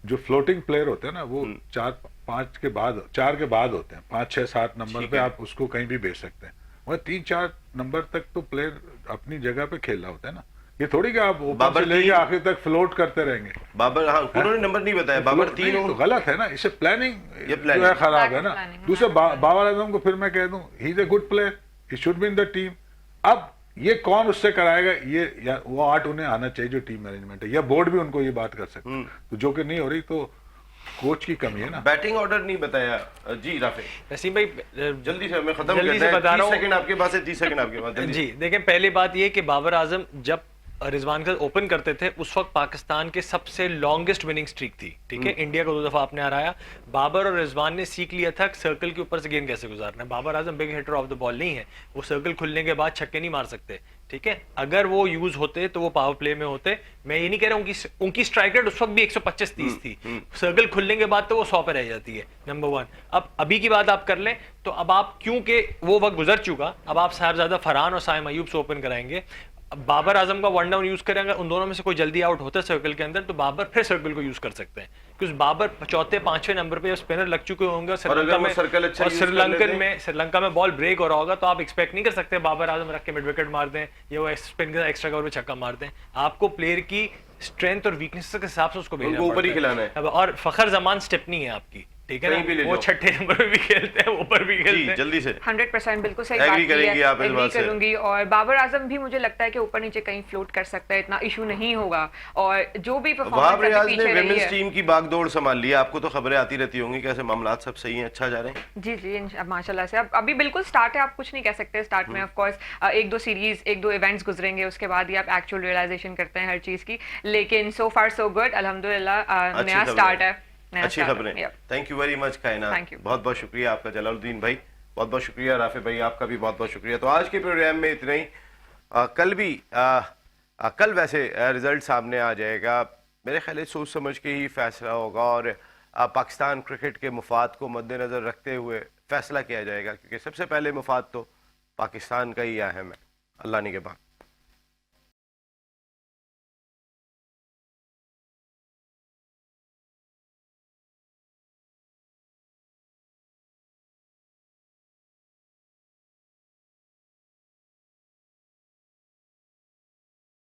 जो फ्लोटिंग प्लेयर होते हैं ना वो 4-5 के बाद, 4 के बाद होते हैं, 5, 6, 7 नंबर ठीक पे है। आप उसको कहीं भी भेज सकते हैं। वह 3-4 नंबर तक तो प्लेयर अपनी जगह पे खेल रहा होता है ना। ये थोड़ी कि आप ऊपर बाबर से लेके 3 आखिर तक फ्लोट करते रहेंगे। बाबर, हाँ उन्होंने नंबर नहीं बताया, बाबर फ्लोट 3 नहीं, तो गलत है ना, इसे प्लानिंग ये जो planning। है खराब है ना। Planning, दूसरे बाबर आजम को फिर मैं कह दूं he is a good player, he should be in the team. अब ये कौन उससे कराएगा, ये या वो आर्ट उन्हें आना चाहिए जो टीम मैनेजमेंट है, या बोर्ड भी उनको ये बात कर सकते हैं। तो जो कि नहीं हो रही, तो कोच की कमी है ना। बैटिंग ऑर्डर नहीं बताया। जी राफे, नसीम भाई जल्दी से हमें खत्म जल्दी करना से है। बता 30 रहा हूँ। सेकंड आपके पास है, 30 सेकंड आपके पास, जल्दी। जी देखें, पहली बात ये कि बाबर आजम जब रिजवान के साथ ओपन करते थे उस वक्त पाकिस्तान के सबसे लॉन्गेस्ट विनिंग स्ट्रीक थी, ठीक है। इंडिया को 2 दफा आपने हराया। बाबर और रिजवान ने सीख लिया था सर्कल के ऊपर से गेंद कैसे गुजारना है। Babar Azam big hitter of the ball नहीं है, वो सर्कल खुलने के बाद छक्के नहीं मार सकते, ठीक है। अगर वो यूज होते तो वो पावर प्ले में होते। मैं ये नहीं कह रहा हूँ उनकी स्ट्राइक रेट उस वक्त भी 125-30 थी, सर्कल खुलने के बाद तो वो 100 पे रह जाती है, नंबर 1। अब अभी की बात आप कर लें तो अब आप, क्योंकि वो वक्त गुजर चुका, अब आप साहबजादा फरहान और साइम अयूब से ओपन कराएंगे। अब बाबर आजम का वन डाउन यूज करेंगे, उन दोनों में से कोई जल्दी आउट होता है सर्कल के अंदर, तो बाबर फिर सर्कल को यूज कर सकते हैं, क्योंकि बाबर 4, 5 नंबर पे स्पिनर लग चुके होंगे। और अगर वो सर्कल अच्छा यूज कर लेते हैं? श्रीलंका में बॉल ब्रेक हो रहा होगा, तो आप एक्सपेक्ट नहीं कर सकते बाबर आजम रख के मिड विकेट मार दें या वो स्पिन के एक्स्ट्रा कवर पे छक्का मार दें। आपको प्लेयर की स्ट्रेंथ और वीकनेस के हिसाब से उसको भेजना उनको ऊपर ही पड़ता है। खिलाना है। अब और फखर जमान स्टेप नहीं है आपकी, ठीक है कहीं भी ले ना, वो जाओ। 6ठे नंबर पे भी खेलते हैं, ऊपर भी खेलते जी हैं। जल्दी से 100% बिल्कुल सही Agree बात की करेंगी है, आप इस agree बात से? करूंगी। और बाबर आजम भी मुझे लगता है कि ऊपर नीचे कहीं फ्लोट कर सकता है, इतना इशू नहीं होगा। और जो भी वहाब परफॉर्मेंस रियाज ने पीछे रही विमेंस है, टीम की बागडोर संभाल लिया, आपको तो खबरें आती रहती होंगी, कैसे मामलात सब सही हैं, अच्छा जा रहे हैं? जी जी माशाल्लाह से। अब अभी बिल्कुल स्टार्ट है, आप कुछ नहीं कह सकते स्टार्ट में। ऑफ कोर्स 1-2 सीरीज, 1-2 इवेंट्स गुजरेंगे, उसके बाद ही आप एक्चुअल रियलाइजेशन करते हैं हर चीज की। लेकिन सो फार सो गुड, अल्हम्दुलिल्लाह नया स्टार्ट है, नया अच्छी start खबरें। है। थैंक यू वेरी मच कायनात, Thank you. बहुत बहुत शुक्रिया आपका जलालुद्दीन भाई, बहुत बहुत शुक्रिया राफे भाई, आपका भी बहुत बहुत शुक्रिया। तो आज के प्रोग्राम में इतना ही। कल भी कल वैसे रिजल्ट सामने आ जाएगा, मेरे ख्याल है सोच समझ के ही फैसला होगा, और पाकिस्तान क्रिकेट के मुफाद को मद्देनज़र रखते हुए फैसला किया जाएगा, क्योंकि सबसे पहले मुफाद तो पाकिस्तान का ही अहम है। अल्लाह ने के बाद।